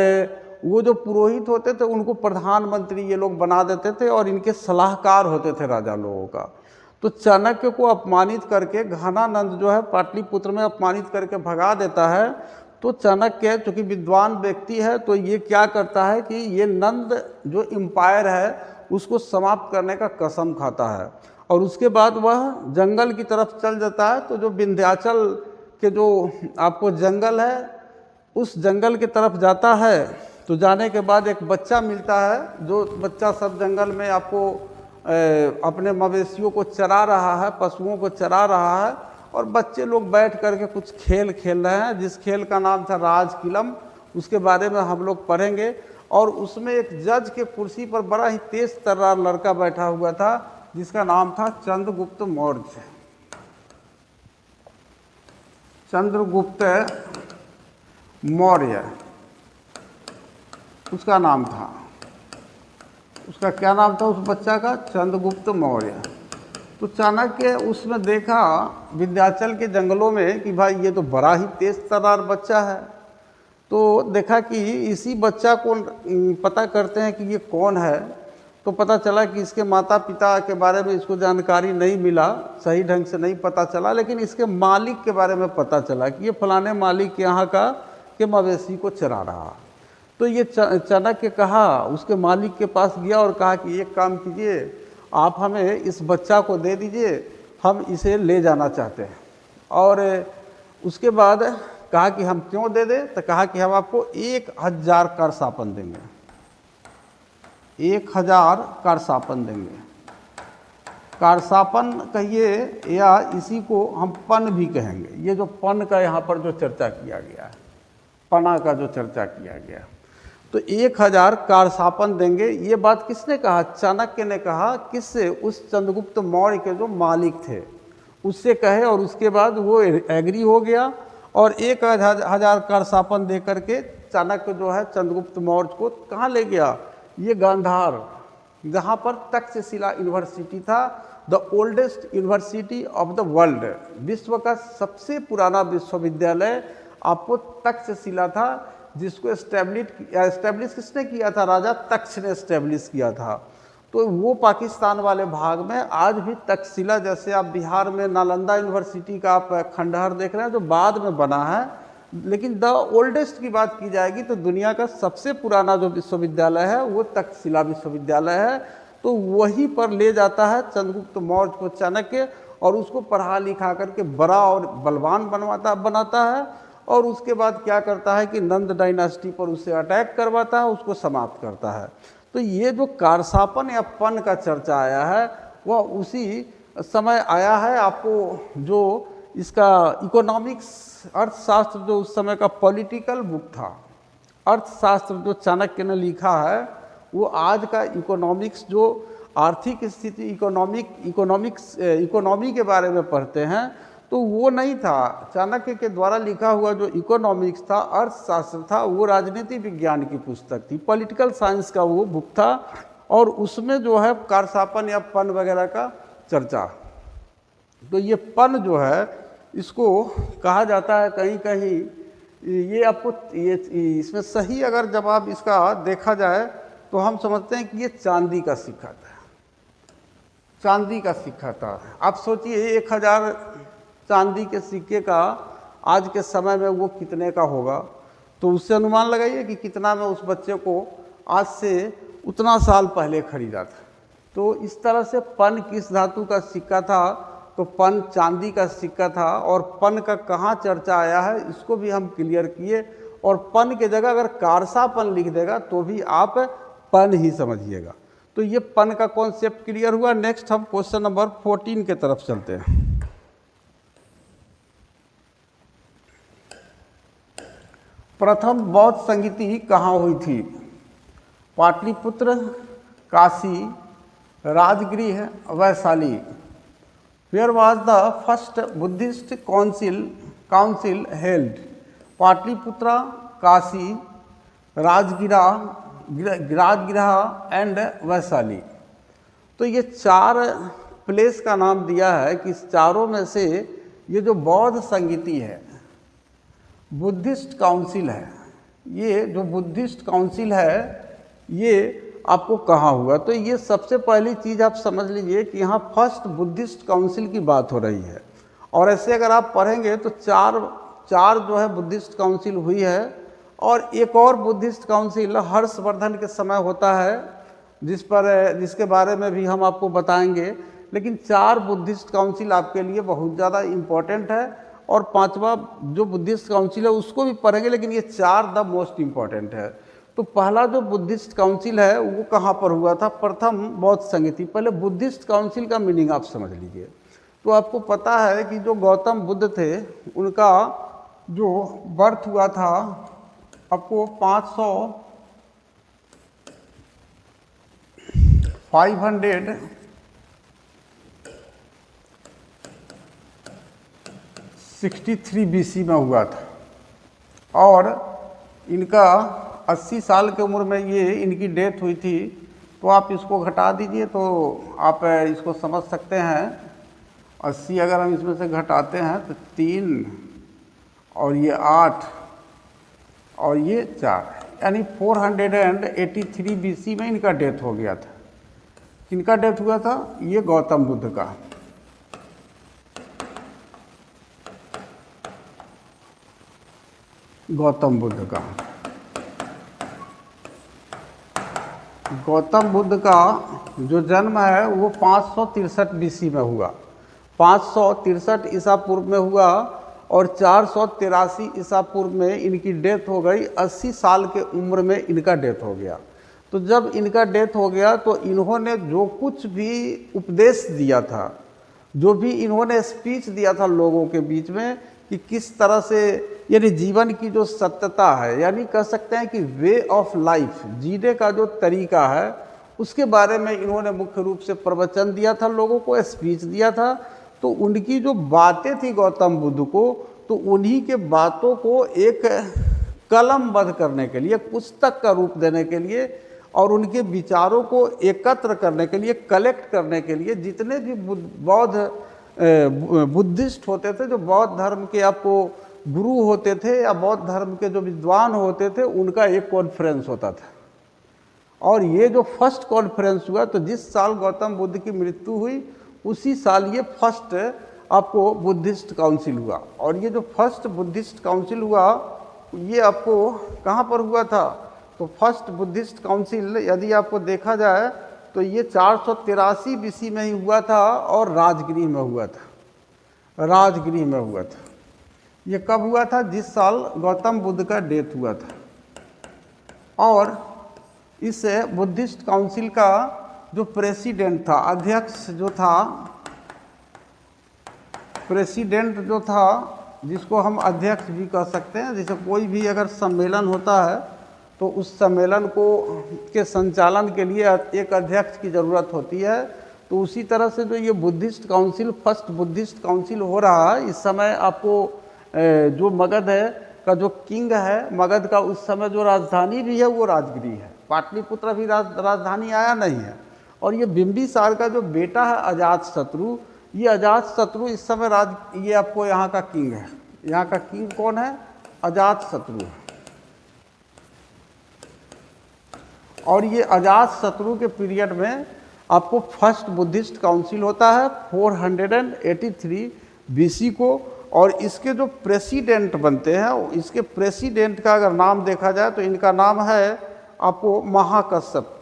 वो जो पुरोहित होते थे उनको प्रधानमंत्री ये लोग बना देते थे, और इनके सलाहकार होते थे राजा लोगों का। तो चाणक्य को अपमानित करके घनानंद जो है पाटलिपुत्र में अपमानित करके भगा देता है। तो चाणक्य चूँकि विद्वान व्यक्ति है तो ये क्या करता है कि ये नंद जो एम्पायर है उसको समाप्त करने का कसम खाता है और उसके बाद वह जंगल की तरफ चल जाता है। तो जो विंध्याचल के जो आपको जंगल है उस जंगल की तरफ जाता है। तो जाने के बाद एक बच्चा मिलता है, जो बच्चा सब जंगल में आपको अपने मवेशियों को चरा रहा है, पशुओं को चरा रहा है और बच्चे लोग बैठ करके कुछ खेल खेल रहे हैं, जिस खेल का नाम था राजकिलम। उसके बारे में हम लोग पढ़ेंगे। और उसमें एक जज के कुर्सी पर बड़ा ही तेज तर्रार लड़का बैठा हुआ था जिसका नाम था चंद्रगुप्त मौर्य। चंद्रगुप्त मौर्य उसका नाम था। उसका क्या नाम था उस बच्चा का? चंद्रगुप्त मौर्य। तो चाणक्य उसमें देखा विंध्याचल के जंगलों में कि भाई ये तो बड़ा ही तेज तर्रार बच्चा है। तो देखा कि इसी बच्चा को पता करते हैं कि ये कौन है। तो पता चला कि इसके माता पिता के बारे में इसको जानकारी नहीं मिला, सही ढंग से नहीं पता चला, लेकिन इसके मालिक के बारे में पता चला कि ये फलाने मालिक के यहाँ का के मवेशी को चरा रहा। तो ये चाणक्य कहा, उसके मालिक के पास गया और कहा कि एक काम कीजिए, आप हमें इस बच्चा को दे दीजिए, हम इसे ले जाना चाहते हैं। और उसके बाद कहा कि हम क्यों दे दें? तो कहा कि हम आपको 1000 कारसापन देंगे, 1000 कारसापन देंगे। कारसापन कहिए या इसी को हम पन भी कहेंगे। ये जो पन का यहाँ पर जो चर्चा किया गया है, पना का जो चर्चा किया गया, तो 1000 कारसापन देंगे। ये बात किसने कहा? चाणक्य ने कहा। किससे? उस चंद्रगुप्त मौर्य के जो मालिक थे उससे कहे। और उसके बाद वो एग्री हो गया और 1000 कारसापन दे करके चाणक्य जो है चंद्रगुप्त मौर्य को कहाँ ले गया? ये गांधार, जहाँ पर तक्षशिला यूनिवर्सिटी था, the oldest university of the world, विश्व का सबसे पुराना विश्वविद्यालय आपको तक्षशिला था, जिसको एस्टेब्लिश किसने किया था? राजा तक्ष ने एस्टेब्लिश किया था। तो वो पाकिस्तान वाले भाग में आज भी तक्षशिला, जैसे आप बिहार में नालंदा यूनिवर्सिटी का आप खंडहर देख रहे हैं जो बाद में बना है, लेकिन द ओल्डेस्ट की बात की जाएगी तो दुनिया का सबसे पुराना जो विश्वविद्यालय है वो तक्षशिला विश्वविद्यालय है। तो वहीं पर ले जाता है चंद्रगुप्त मौर्य को चाणक्य और उसको पढ़ा लिखा करके बड़ा और बलवान बनाता है। और उसके बाद क्या करता है कि नंद डायनास्टी पर उसे अटैक करवाता है, उसको समाप्त करता है। तो ये जो कारसापन या पन का चर्चा आया है वह उसी समय आया है। आपको जो इसका इकोनॉमिक्स, अर्थशास्त्र जो उस समय का पॉलिटिकल बुक था, अर्थशास्त्र जो चाणक्य ने लिखा है, वो आज का इकोनॉमिक्स जो आर्थिक स्थिति इकोनॉमी के बारे में पढ़ते हैं तो वो नहीं था। चाणक्य के द्वारा लिखा हुआ जो इकोनॉमिक्स था, अर्थशास्त्र था, वो राजनीति विज्ञान की पुस्तक थी, पॉलिटिकल साइंस का वो बुक था। और उसमें जो है कारसापन या पन वगैरह का चर्चा। तो ये पन जो है इसको कहा जाता है कहीं कहीं, ये आपको ये इसमें सही अगर जवाब इसका देखा जाए तो हम समझते हैं कि ये चांदी का सिक्का था, चांदी का सिक्का था। आप सोचिए 1000 चांदी के सिक्के का आज के समय में वो कितने का होगा, तो उससे अनुमान लगाइए कि कितना में उस बच्चे को आज से उतना साल पहले खरीदा था। तो इस तरह से पन किस धातु का सिक्का था? तो पन चांदी का सिक्का था। और पन का कहाँ चर्चा आया है इसको भी हम क्लियर किए। और पन के जगह अगर कारसापन लिख देगा तो भी आप पन ही समझिएगा। तो ये पन का कॉन्सेप्ट क्लियर हुआ। नेक्स्ट हम क्वेश्चन नंबर 14 के तरफ चलते हैं। प्रथम बौद्ध संगीति कहाँ हुई थी? Pataliputra, Kashi, Rajgriha, Vaishali. Where was the first Buddhist council held? Pataliputra, Kashi, Rajgriha and Vaishali. तो ये 4 प्लेस का नाम दिया है कि इस चारों में से ये जो बौद्ध संगीति है, बुद्धिस्ट काउंसिल है, ये जो बुद्धिस्ट काउंसिल है ये आपको कहाँ हुआ? तो ये सबसे पहली चीज़ आप समझ लीजिए कि यहाँ फर्स्ट बुद्धिस्ट काउंसिल की बात हो रही है। और ऐसे अगर आप पढ़ेंगे तो 4 4 जो है बुद्धिस्ट काउंसिल हुई है, और एक और बुद्धिस्ट काउंसिल हर्षवर्धन के समय होता है, जिसके बारे में भी हम आपको बताएंगे। लेकिन 4 बुद्धिस्ट काउंसिल आपके लिए बहुत ज़्यादा इम्पोर्टेंट है, और 5वां जो बुद्धिस्ट काउंसिल है उसको भी पढ़ेंगे, लेकिन ये 4 द मोस्ट इम्पॉर्टेंट है। तो पहला जो बुद्धिस्ट काउंसिल है वो कहाँ पर हुआ था? प्रथम बौद्ध संगति। पहले बुद्धिस्ट काउंसिल का मीनिंग आप समझ लीजिए। तो आपको पता है कि जो गौतम बुद्ध थे उनका जो बर्थ हुआ था आपको 563 BC में हुआ था, और इनका 80 साल की उम्र में ये इनकी डेथ हुई थी। तो आप इसको घटा दीजिए तो आप इसको समझ सकते हैं। 80 अगर हम इसमें से घटाते हैं तो 3 और ये 8 और ये 4, यानी 483 BC में इनका डेथ हो गया था। किनका डेथ हुआ था? ये गौतम बुद्ध का। गौतम बुद्ध का जो जन्म है वो 563 BC में हुआ। 563 ईसा पूर्व में हुआ, और 483 ईसा पूर्व में इनकी डेथ हो गई। 80 साल के उम्र में इनका डेथ हो गया। तो जब इनका डेथ हो गया तो इन्होंने जो कुछ भी उपदेश दिया था, जो भी इन्होंने स्पीच दिया था लोगों के बीच में, कि किस तरह से यानी जीवन की जो सत्यता है, यानी कह सकते हैं कि वे ऑफ लाइफ, जीने का जो तरीका है, उसके बारे में इन्होंने मुख्य रूप से प्रवचन दिया था, लोगों को स्पीच दिया था। तो उनकी जो बातें थी गौतम बुद्ध को, तो उन्हीं के बातों को एक कलमबद्ध करने के लिए, पुस्तक का रूप देने के लिए, और उनके विचारों को एकत्र करने के लिए, कलेक्ट करने के लिए, जितने भी बुद्धिस्ट होते थे, जो बौद्ध धर्म के आपको गुरु होते थे या बौद्ध धर्म के जो विद्वान होते थे, उनका एक कॉन्फ्रेंस होता था। और ये जो फर्स्ट कॉन्फ्रेंस हुआ, तो जिस साल गौतम बुद्ध की मृत्यु हुई उसी साल ये फर्स्ट आपको बुद्धिस्ट काउंसिल हुआ। और ये जो फर्स्ट बुद्धिस्ट काउंसिल हुआ ये आपको कहाँ पर हुआ था? तो फर्स्ट बुद्धिस्ट काउंसिल यदि आपको देखा जाए तो ये 483 BC में ही हुआ था, और राजगृह में हुआ था। राजगृह में हुआ था। ये कब हुआ था? जिस साल गौतम बुद्ध का डेथ हुआ था। और इस बुद्धिस्ट काउंसिल का जो प्रेसिडेंट था, अध्यक्ष जो था, प्रेसिडेंट जो था, जिसको हम अध्यक्ष भी कह सकते हैं, जैसे कोई भी अगर सम्मेलन होता है तो उस सम्मेलन के संचालन के लिए एक अध्यक्ष की ज़रूरत होती है। तो उसी तरह से जो ये Buddhist council, first Buddhist council हो रहा है, इस समय आपको जो मगध है का जो किंग है, मगध का उस समय जो राजधानी भी है वो राजगृह है। पाटलिपुत्र भी राजधानी आया नहीं है। और ये बिंबिसार का जो बेटा है अजातशत्रु, ये अजातशत्रु इस समय ये आपको यहाँ का किंग है। यहाँ का किंग कौन है? अजातशत्रु। और ये अजातशत्रु के पीरियड में आपको फर्स्ट बुद्धिस्ट काउंसिल होता है 483 BC को। और इसके जो प्रेसिडेंट बनते हैं, इसके प्रेसिडेंट का अगर नाम देखा जाए तो इनका नाम है आपको महाकश्यप।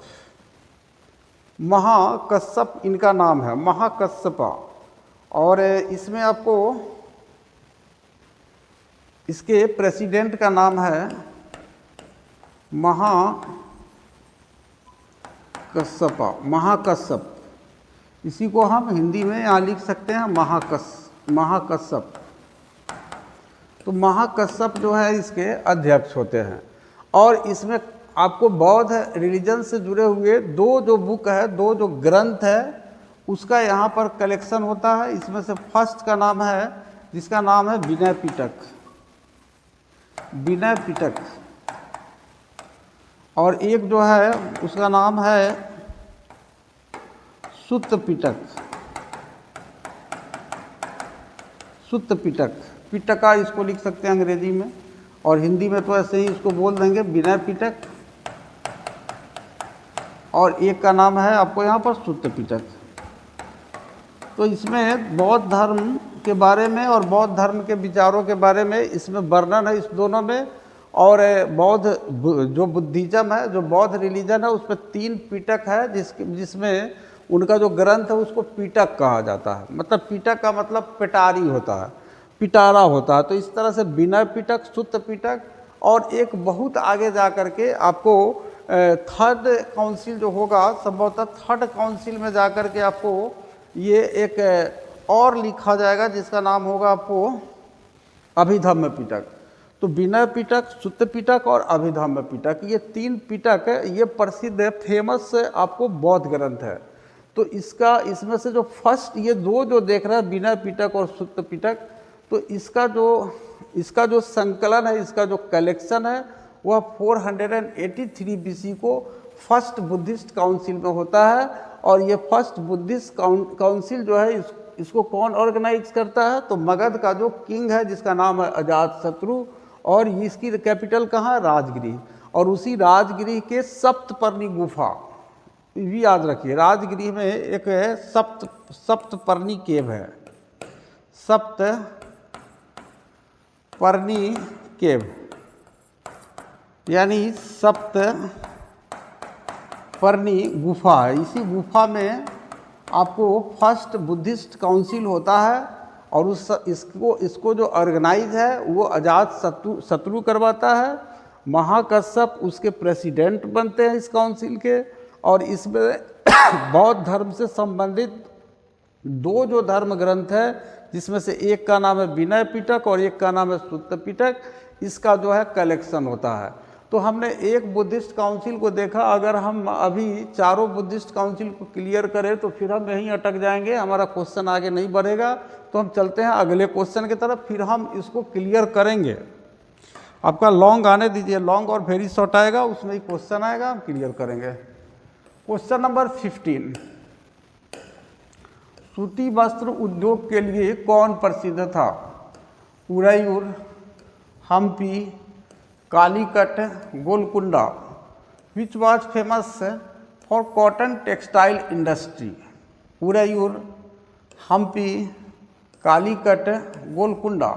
महाकश्यप इनका नाम है, महाकश्यपा। और इसमें आपको इसके प्रेसिडेंट का नाम है महाकश्यप। इसी को हम हिंदी में यहाँ लिख सकते हैं महाकश्यप। तो महाकश्यप जो है इसके अध्यक्ष होते हैं। और इसमें आपको बौद्ध रिलीजन से जुड़े हुए 2 जो बुक है, 2 जो ग्रंथ है, उसका यहाँ पर कलेक्शन होता है। इसमें से फर्स्ट का नाम है, जिसका नाम है विनय पिटक। और एक जो है उसका नाम है सुत्त पिटक। पिटका इसको लिख सकते हैं अंग्रेजी में, और हिंदी में तो ऐसे ही इसको बोल देंगे विनय पिटक। और एक का नाम है आपको यहाँ पर सुत्त पिटक। तो इसमें बौद्ध धर्म के बारे में और बौद्ध धर्म के विचारों के बारे में इसमें वर्णन है, इस दोनों में। और जो बुद्धिज्म है, जो बौद्ध रिलीजन है, उसमें 3 पिटक है, जिसमें उनका जो ग्रंथ है उसको पिटक कहा जाता है। मतलब पिटक का मतलब पिटारी होता है, पिटारा होता है। तो इस तरह से विनय पिटक, सुत्त पिटक, और एक बहुत आगे जा कर के आपको थर्ड काउंसिल जो होगा, संभवतः थर्ड काउंसिल में जा कर के आपको ये एक और लिखा जाएगा जिसका नाम होगा आपको अभिधम्म पिटक। तो विनय पिटक, सुत्त पिटक और अभिधम्म पिटक, ये 3 पिटक ये प्रसिद्ध है, फेमस आपको बौद्ध ग्रंथ है। तो इसमें से जो फर्स्ट ये 2 जो देख रहे हैं, विनय पिटक और सुत्त पिटक, तो इसका जो संकलन है, इसका जो कलेक्शन है, वह 483 BC को फर्स्ट बुद्धिस्ट काउंसिल में होता है। और ये फर्स्ट बुद्धिस्ट काउंसिल जो है, इसको कौन ऑर्गेनाइज करता है? तो मगध का जो किंग है जिसका नाम है अजातशत्रु, और इसकी कैपिटल कहाँ है? राजगृह। और उसी राजगृह के सप्तपर्णी गुफा भी याद रखिए, राजगृह में एक सप्तपर्णी केव है, सप्तपर्णी केव, यानी सप्तपर्णी गुफा है। इसी गुफा में आपको फर्स्ट बुद्धिस्ट काउंसिल होता है, और इसको जो ऑर्गेनाइज है वो अजातशत्रु करवाता है। महाकश्यप उसके प्रेसिडेंट बनते हैं इस काउंसिल के। और इसमें बौद्ध धर्म से संबंधित 2 जो धर्म ग्रंथ है, जिसमें से एक का नाम है विनय पिटक और एक का नाम है सुत्त पिटक, इसका जो है कलेक्शन होता है। तो हमने एक बुद्धिस्ट काउंसिल को देखा। अगर हम अभी चारों बुद्धिस्ट काउंसिल को क्लियर करें तो फिर हम यहीं अटक जाएंगे, हमारा क्वेश्चन आगे नहीं बढ़ेगा। तो हम चलते हैं अगले क्वेश्चन की तरफ, फिर हम इसको क्लियर करेंगे। आपका लॉन्ग आने दीजिए, लॉन्ग और वेरी शॉर्ट आएगा, उसमें ही क्वेश्चन आएगा, हम क्लियर करेंगे। क्वेश्चन नंबर 15, सूती वस्त्र उद्योग के लिए कौन प्रसिद्ध था? Uraiyur, Hampi, Calicut, Golconda. Which was famous for cotton textile industry? Uraiyur, Hampi, Calicut, Golconda.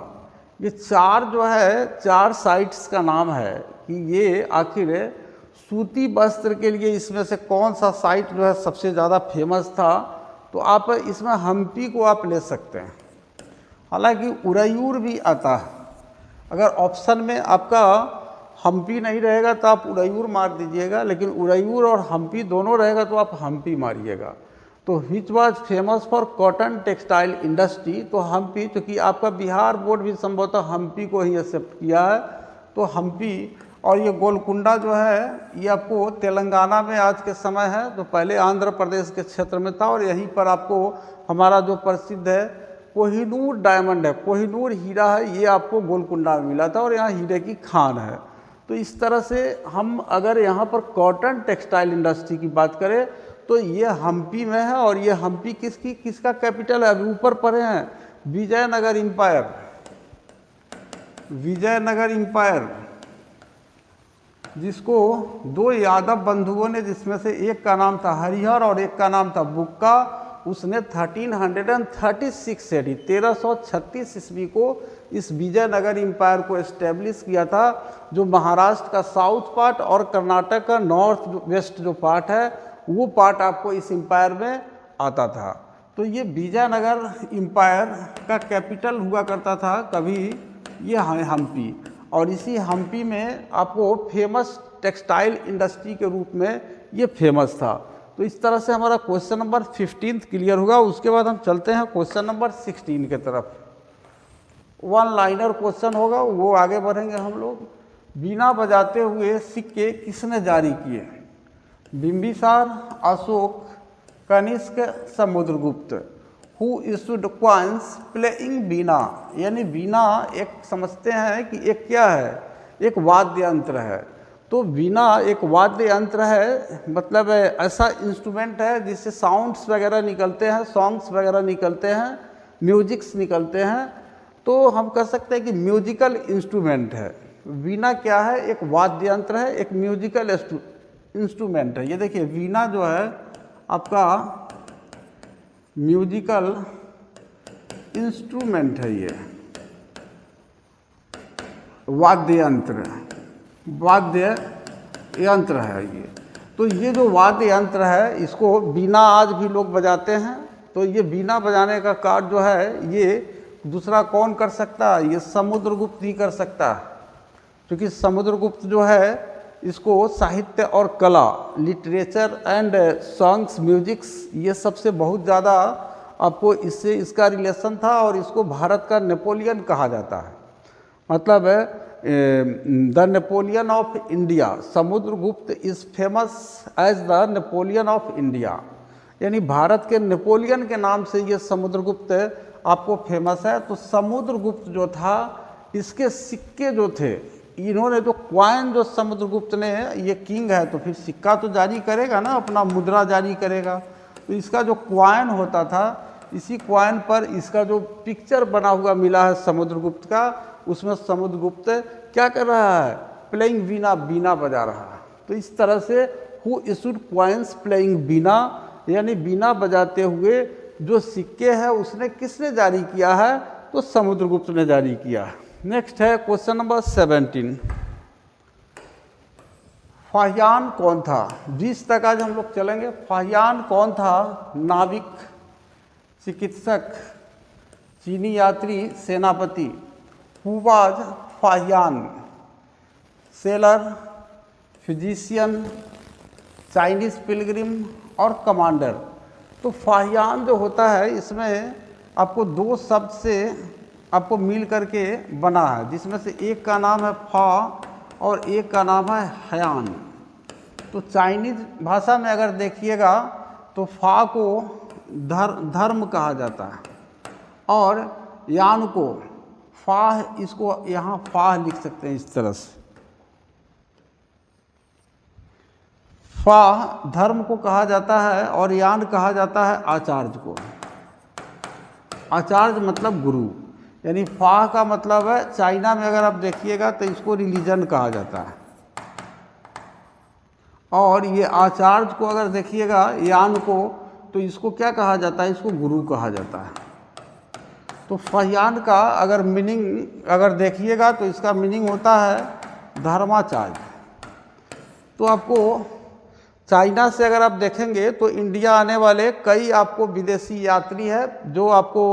ये 4 जो है 4 साइट्स का नाम है कि ये आखिर सूती वस्त्र के लिए इसमें से कौन सा साइट जो है सबसे ज़्यादा फेमस था। तो आप इसमें हम्पी को आप ले सकते हैं, हालांकि उरैयूर भी आता है। अगर ऑप्शन में आपका हम्पी नहीं रहेगा तो आप उरैयूर मार दीजिएगा, लेकिन उरैयूर और हम्पी दोनों रहेगा तो आप हम्पी मारिएगा। तो विच was famous for cotton textile industry, तो हम्पी, क्योंकि आपका बिहार बोर्ड भी संभवतः हम्पी को ही एक्सेप्ट किया है, तो हम्पी। और ये गोलकुंडा जो है ये आपको तेलंगाना में आज के समय है, तो पहले आंध्र प्रदेश के क्षेत्र में था। और यहीं पर आपको हमारा जो प्रसिद्ध है कोहिनूर डायमंड है, कोहिनूर हीरा है, ये आपको गोलकुंडा में मिला था, और यहाँ हीरे की खान है। तो इस तरह से हम अगर यहाँ पर कॉटन टेक्सटाइल इंडस्ट्री की बात करें तो ये हम्पी में है। और ये हम्पी किसका कैपिटल है? अभी ऊपर पढ़े हैं, विजयनगर इंपायर, विजयनगर इंपायर, जिसको 2 यादव बंधुओं ने, जिसमें से एक का नाम था हरिहर और एक का नाम था बुक्का, उसने 1336 AD 1336 ईस्वी को इस विजयनगर इंपायर को एस्टेब्लिश किया था, जो महाराष्ट्र का साउथ पार्ट और कर्नाटक का नॉर्थ वेस्ट जो पार्ट है वो पार्ट आपको इस इंपायर में आता था। तो ये विजयनगर इंपायर का कैपिटल हुआ करता था कभी ये हम्पी। और इसी हम्पी में आपको फेमस टेक्सटाइल इंडस्ट्री के रूप में ये फेमस था। तो इस तरह से हमारा क्वेश्चन नंबर 15 क्लियर होगा। उसके बाद हम चलते हैं क्वेश्चन नंबर 16 के तरफ। 1 लाइनर क्वेश्चन होगा, वो आगे बढ़ेंगे हम लोग। बीना बजाते हुए सिक्के किसने जारी किए? Bimbisara, Ashoka, Kanishka, Samudragupta. Who issued coins playing veena? यानी बीना एक समझते हैं कि एक क्या है, एक वाद्य यंत्र है। तो बीना एक वाद्य यंत्र है, मतलब ऐसा इंस्ट्रूमेंट है जिससे साउंड्स वगैरह निकलते हैं, सॉन्ग्स वगैरह निकलते हैं, म्यूजिक्स निकलते हैं। तो हम कह सकते हैं कि म्यूजिकल इंस्ट्रूमेंट है। वीणा क्या है? एक वाद्य यंत्र है, एक म्यूजिकल इंस्ट्रूमेंट है। ये देखिए वीणा जो है आपका म्यूजिकल इंस्ट्रूमेंट है, ये वाद्य यंत्र है ये। तो ये जो वाद्य यंत्र है इसको बीना आज भी लोग बजाते हैं। तो ये बीना बजाने का कार्य जो है ये दूसरा कौन कर सकता है? ये समुद्रगुप्त ही कर सकता है, क्योंकि समुद्रगुप्त जो है इसको साहित्य और कला, लिटरेचर एंड सॉन्ग्स, म्यूजिक्स, ये सबसे बहुत ज़्यादा आपको इससे इसका रिलेशन था और इसको भारत का नेपोलियन कहा जाता है। मतलब the Napoleon of India, Samudragupta is famous as the Napoleon of India, यानी भारत के नेपोलियन के नाम से ये समुद्रगुप्त आपको फेमस है। तो समुद्रगुप्त जो था इसके सिक्के जो थे, इन्होंने जो क्वाइन जो समुद्रगुप्त ने, ये किंग है तो फिर सिक्का तो जारी करेगा ना, अपना मुद्रा जारी करेगा। तो इसका जो क्वाइन होता था, इसी क्वाइन पर इसका जो पिक्चर बना हुआ मिला है समुद्रगुप्त का, उसमें समुद्रगुप्त क्या कर रहा है? प्लेइंग वीणा, बीना बजा रहा है। तो इस तरह से who issued coins playing veena, यानी बीना बजाते हुए जो सिक्के हैं उसने किसने जारी किया है? तो समुद्रगुप्त ने जारी किया है। नेक्स्ट है क्वेश्चन नंबर 17, फाहियान कौन था? 20 तक आज हम लोग चलेंगे। फाहियान कौन था? नाविक, चिकित्सक, चीनी यात्री, सेनापति। Who was Fahien? Seller, physician, Chinese Pilgrim और कमांडर। तो फाहियान जो होता है इसमें आपको दो शब्द से आपको मिल करके बना है, जिसमें से एक का नाम है फा और एक का नाम है हयान। तो चाइनीज भाषा में अगर देखिएगा तो फा को धर्म कहा जाता है और यान को फाह, इसको यहाँ फाह लिख सकते हैं इस तरह से। फाह धर्म को कहा जाता है और यान कहा जाता है आचार्य को। आचार्य मतलब गुरु, यानी फाह का मतलब है, चाइना में अगर आप देखिएगा तो इसको रिलीजन कहा जाता है, और ये आचार्य को अगर देखिएगा यान को, तो इसको क्या कहा जाता है? इसको गुरु कहा जाता है। तो फाहियान का अगर मीनिंग अगर देखिएगा तो इसका मीनिंग होता है धर्माचार्य। तो आपको चाइना से अगर आप देखेंगे तो इंडिया आने वाले कई आपको विदेशी यात्री है जो आपको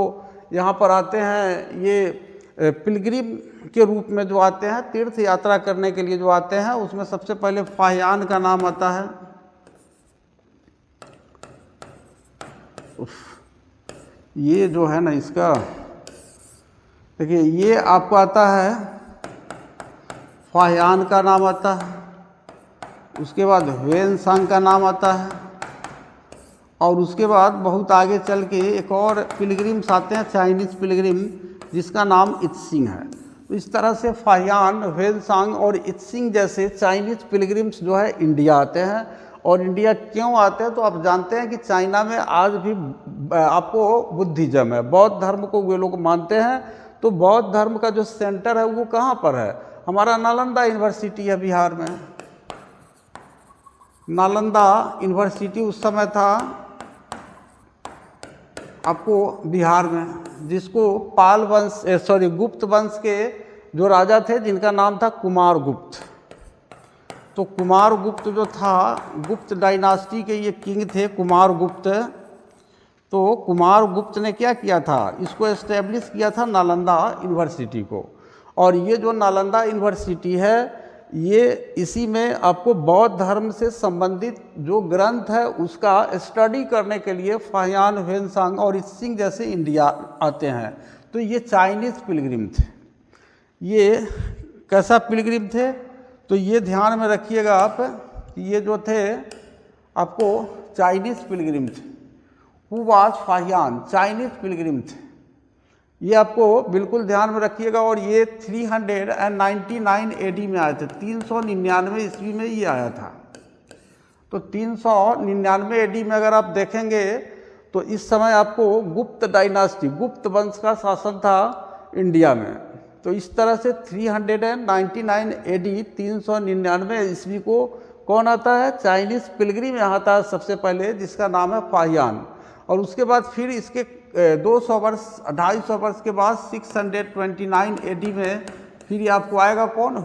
यहाँ पर आते हैं, ये पिलग्रिम के रूप में जो आते हैं, तीर्थ यात्रा करने के लिए जो आते हैं, उसमें सबसे पहले फाहियान का नाम आता है। ये जो है ना इसका, देखिए ये आपको आता है, फाहियान का नाम आता है, उसके बाद ह्वेनसांग का नाम आता है, और उसके बाद बहुत आगे चल के एक और पिलग्रिम्स आते हैं, चाइनीज़ पिलग्रिम, जिसका नाम इत्सिंग है। तो इस तरह से फाहियान, ह्वेनसांग और इत्सिंग जैसे चाइनीज़ पिलग्रिम्स जो है इंडिया आते हैं। और इंडिया क्यों आते हैं? तो आप जानते हैं कि चाइना में आज भी आपको बुद्धिज्म है, बौद्ध धर्म को वे लोग मानते हैं। तो बौद्ध धर्म का जो सेंटर है वो कहाँ पर है? हमारा नालंदा यूनिवर्सिटी है बिहार में। नालंदा यूनिवर्सिटी उस समय था आपको बिहार में, जिसको गुप्त वंश के जो राजा थे जिनका नाम था कुमारगुप्त। तो कुमारगुप्त जो था, गुप्त डायनास्टी के ये किंग थे कुमारगुप्त। तो कुमारगुप्त ने क्या किया था? इसको एस्टेब्लिश किया था नालंदा यूनिवर्सिटी को। और ये जो नालंदा यूनिवर्सिटी है, ये इसी में आपको बौद्ध धर्म से संबंधित जो ग्रंथ है उसका स्टडी करने के लिए फाहियान, ह्वेनसांग और इत्सिंग जैसे इंडिया आते हैं। तो ये चाइनीज़ पिलग्रिम थे। ये कैसा पिलग्रिम थे? तो ये ध्यान में रखिएगा आप, ये जो थे आपको चाइनीज़ पिलग्रिम थे। Who was Fahien? Chinese Pilgrim थे। ये आपको बिल्कुल ध्यान में रखिएगा। और ये 399 AD में आए थे, 399 ईस्वी में ये आया था। तो 399 AD में अगर आप देखेंगे तो इस समय आपको गुप्त डायनास्टी, गुप्त वंश का शासन था इंडिया में। तो इस तरह से 399 AD 399 ईस्वी को कौन आता है? चाइनीज़ पिलग्रिम यहाँ आता है सबसे पहले, जिसका नाम है फाहियान। और उसके बाद फिर इसके 200 वर्ष 250 वर्ष के बाद 629 AD में फिर ये आपको आएगा कौन,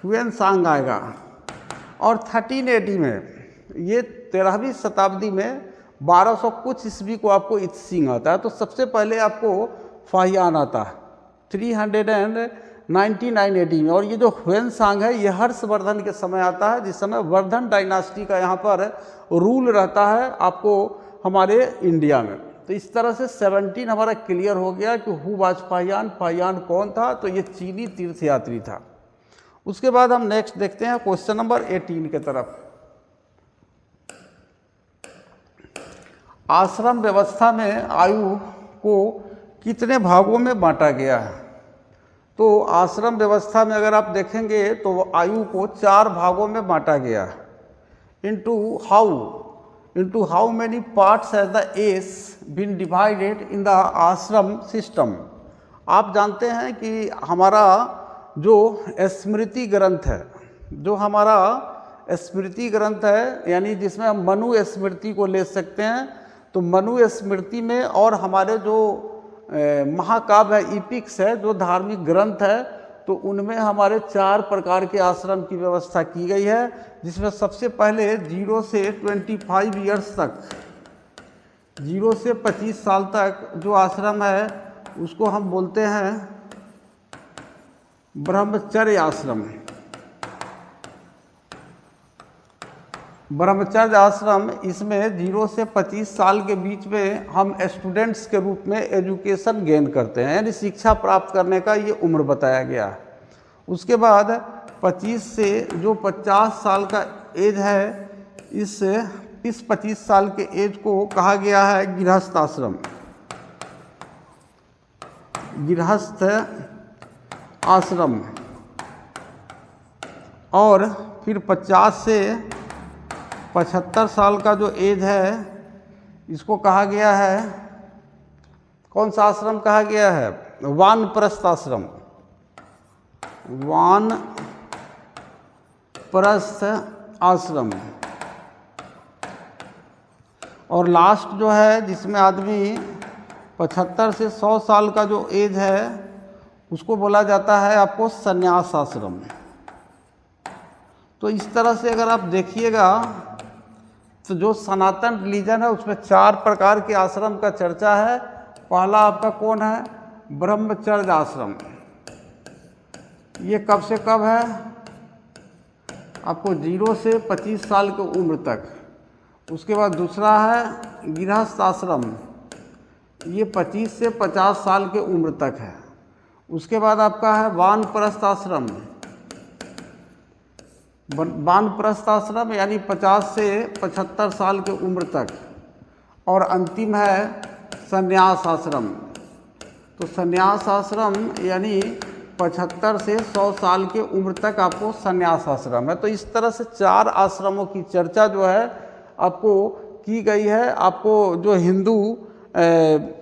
हुएनसांग आएगा। और 13 AD में ये 13वीं शताब्दी में 1200 कुछ ईस्वी को आपको इत्सिंग आता है। तो सबसे पहले आपको फाहियान आता है 399 AD में। और ये जो हुएनसांग है ये हर्षवर्धन के समय आता है, जिस समय वर्धन डायनास्टी का यहाँ पर रूल रहता है आपको हमारे इंडिया में। तो इस तरह से 17 हमारा क्लियर हो गया कि हु वाज फाहियान, फाहियान कौन था, तो ये चीनी तीर्थयात्री था। उसके बाद हम नेक्स्ट देखते हैं क्वेश्चन नंबर 18 के तरफ। आश्रम व्यवस्था में आयु को कितने भागों में बांटा गया है? तो आश्रम व्यवस्था में अगर आप देखेंगे तो आयु को 4 भागों में बांटा गया है। into how many parts has the age been divided in the ashram system? आप जानते हैं कि हमारा जो स्मृति ग्रंथ है, यानी जिसमें हम मनु स्मृति को ले सकते हैं, तो मनु स्मृति में और हमारे जो महाकाव्य है, इपिक्स है, जो धार्मिक ग्रंथ है, तो उनमें हमारे 4 प्रकार के आश्रम की व्यवस्था की गई है, जिसमें सबसे पहले 0 से 25 ईयर्स तक, 0 से 25 साल तक जो आश्रम है उसको हम बोलते हैं ब्रह्मचर्य आश्रम। ब्रह्मचर्य आश्रम, इसमें 0 से 25 साल के बीच में हम स्टूडेंट्स के रूप में एजुकेशन गेन करते हैं, यानी शिक्षा प्राप्त करने का ये उम्र बताया गया है। उसके बाद 25 से जो 50 साल का एज है, इस 25 साल के एज को कहा गया है गृहस्थ आश्रम, गृहस्थ आश्रम। और फिर 50 से 75 साल का जो एज है, इसको कहा गया है, कौन सा आश्रम कहा गया है? वानप्रस्थ आश्रम, वानप्रस्थ आश्रम। और लास्ट जो है, जिसमें आदमी 75 से 100 साल का जो एज है, उसको बोला जाता है आपको संन्यास आश्रम। तो इस तरह से अगर आप देखिएगा तो जो सनातन रिलीजन है उसमें 4 प्रकार के आश्रम का चर्चा है। पहला आपका कौन है? ब्रह्मचर्य आश्रम। ये कब से कब है? आपको 0 से 25 साल की उम्र तक। उसके बाद दूसरा है गृहस्थ आश्रम, ये 25 से 50 साल के उम्र तक है। उसके बाद आपका है वानप्रस्थ आश्रम, वानप्रस्थ आश्रम यानी 50 से 75 साल के उम्र तक। और अंतिम है संन्यास आश्रम। तो संन्यास आश्रम यानी 75 से 100 साल के उम्र तक आपको संन्यास आश्रम है। तो इस तरह से 4 आश्रमों की चर्चा जो है आपको की गई है, आपको जो हिंदू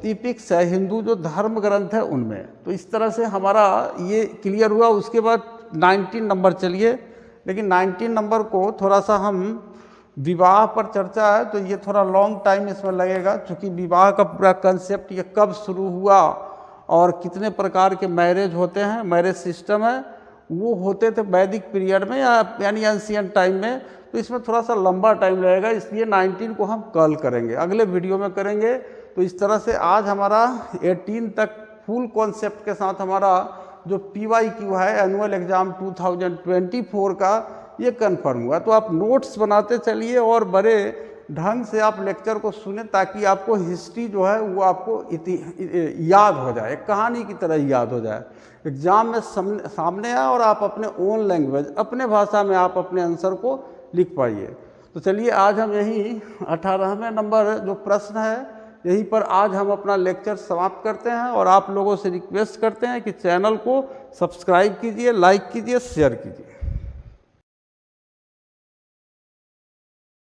इपिक्स है, हिंदू जो धर्म ग्रंथ है उनमें। तो इस तरह से हमारा ये क्लियर हुआ। उसके बाद 19 नंबर चलिए, लेकिन 19 नंबर को थोड़ा सा हम विवाह पर चर्चा है तो ये थोड़ा लॉन्ग टाइम इसमें लगेगा, क्योंकि विवाह का पूरा कंसेप्ट ये कब शुरू हुआ और कितने प्रकार के मैरिज होते हैं, मैरिज सिस्टम है, वो होते थे वैदिक पीरियड में यानी एंशिएंट टाइम में। तो इसमें थोड़ा सा लंबा टाइम लगेगा, इसलिए 19 को हम कल करेंगे, अगले वीडियो में करेंगे। तो इस तरह से आज हमारा 18 तक फुल कॉन्सेप्ट के साथ हमारा जो PYQ है एनुअल एग्ज़ाम 2024 का ये कन्फर्म हुआ। तो आप नोट्स बनाते चलिए और बड़े ढंग से आप लेक्चर को सुने, ताकि आपको हिस्ट्री जो है वो आपको याद हो जाए, एक कहानी की तरह याद हो जाए, एग्ज़ाम में सामने आए और आप अपने ओन लैंग्वेज, अपने भाषा में आप अपने आंसर को लिख पाइए। तो चलिए आज हम यही 18वें नंबर जो प्रश्न है यहीं पर आज हम अपना लेक्चर समाप्त करते हैं। और आप लोगों से रिक्वेस्ट करते हैं कि चैनल को सब्सक्राइब कीजिए, लाइक कीजिए, शेयर कीजिए।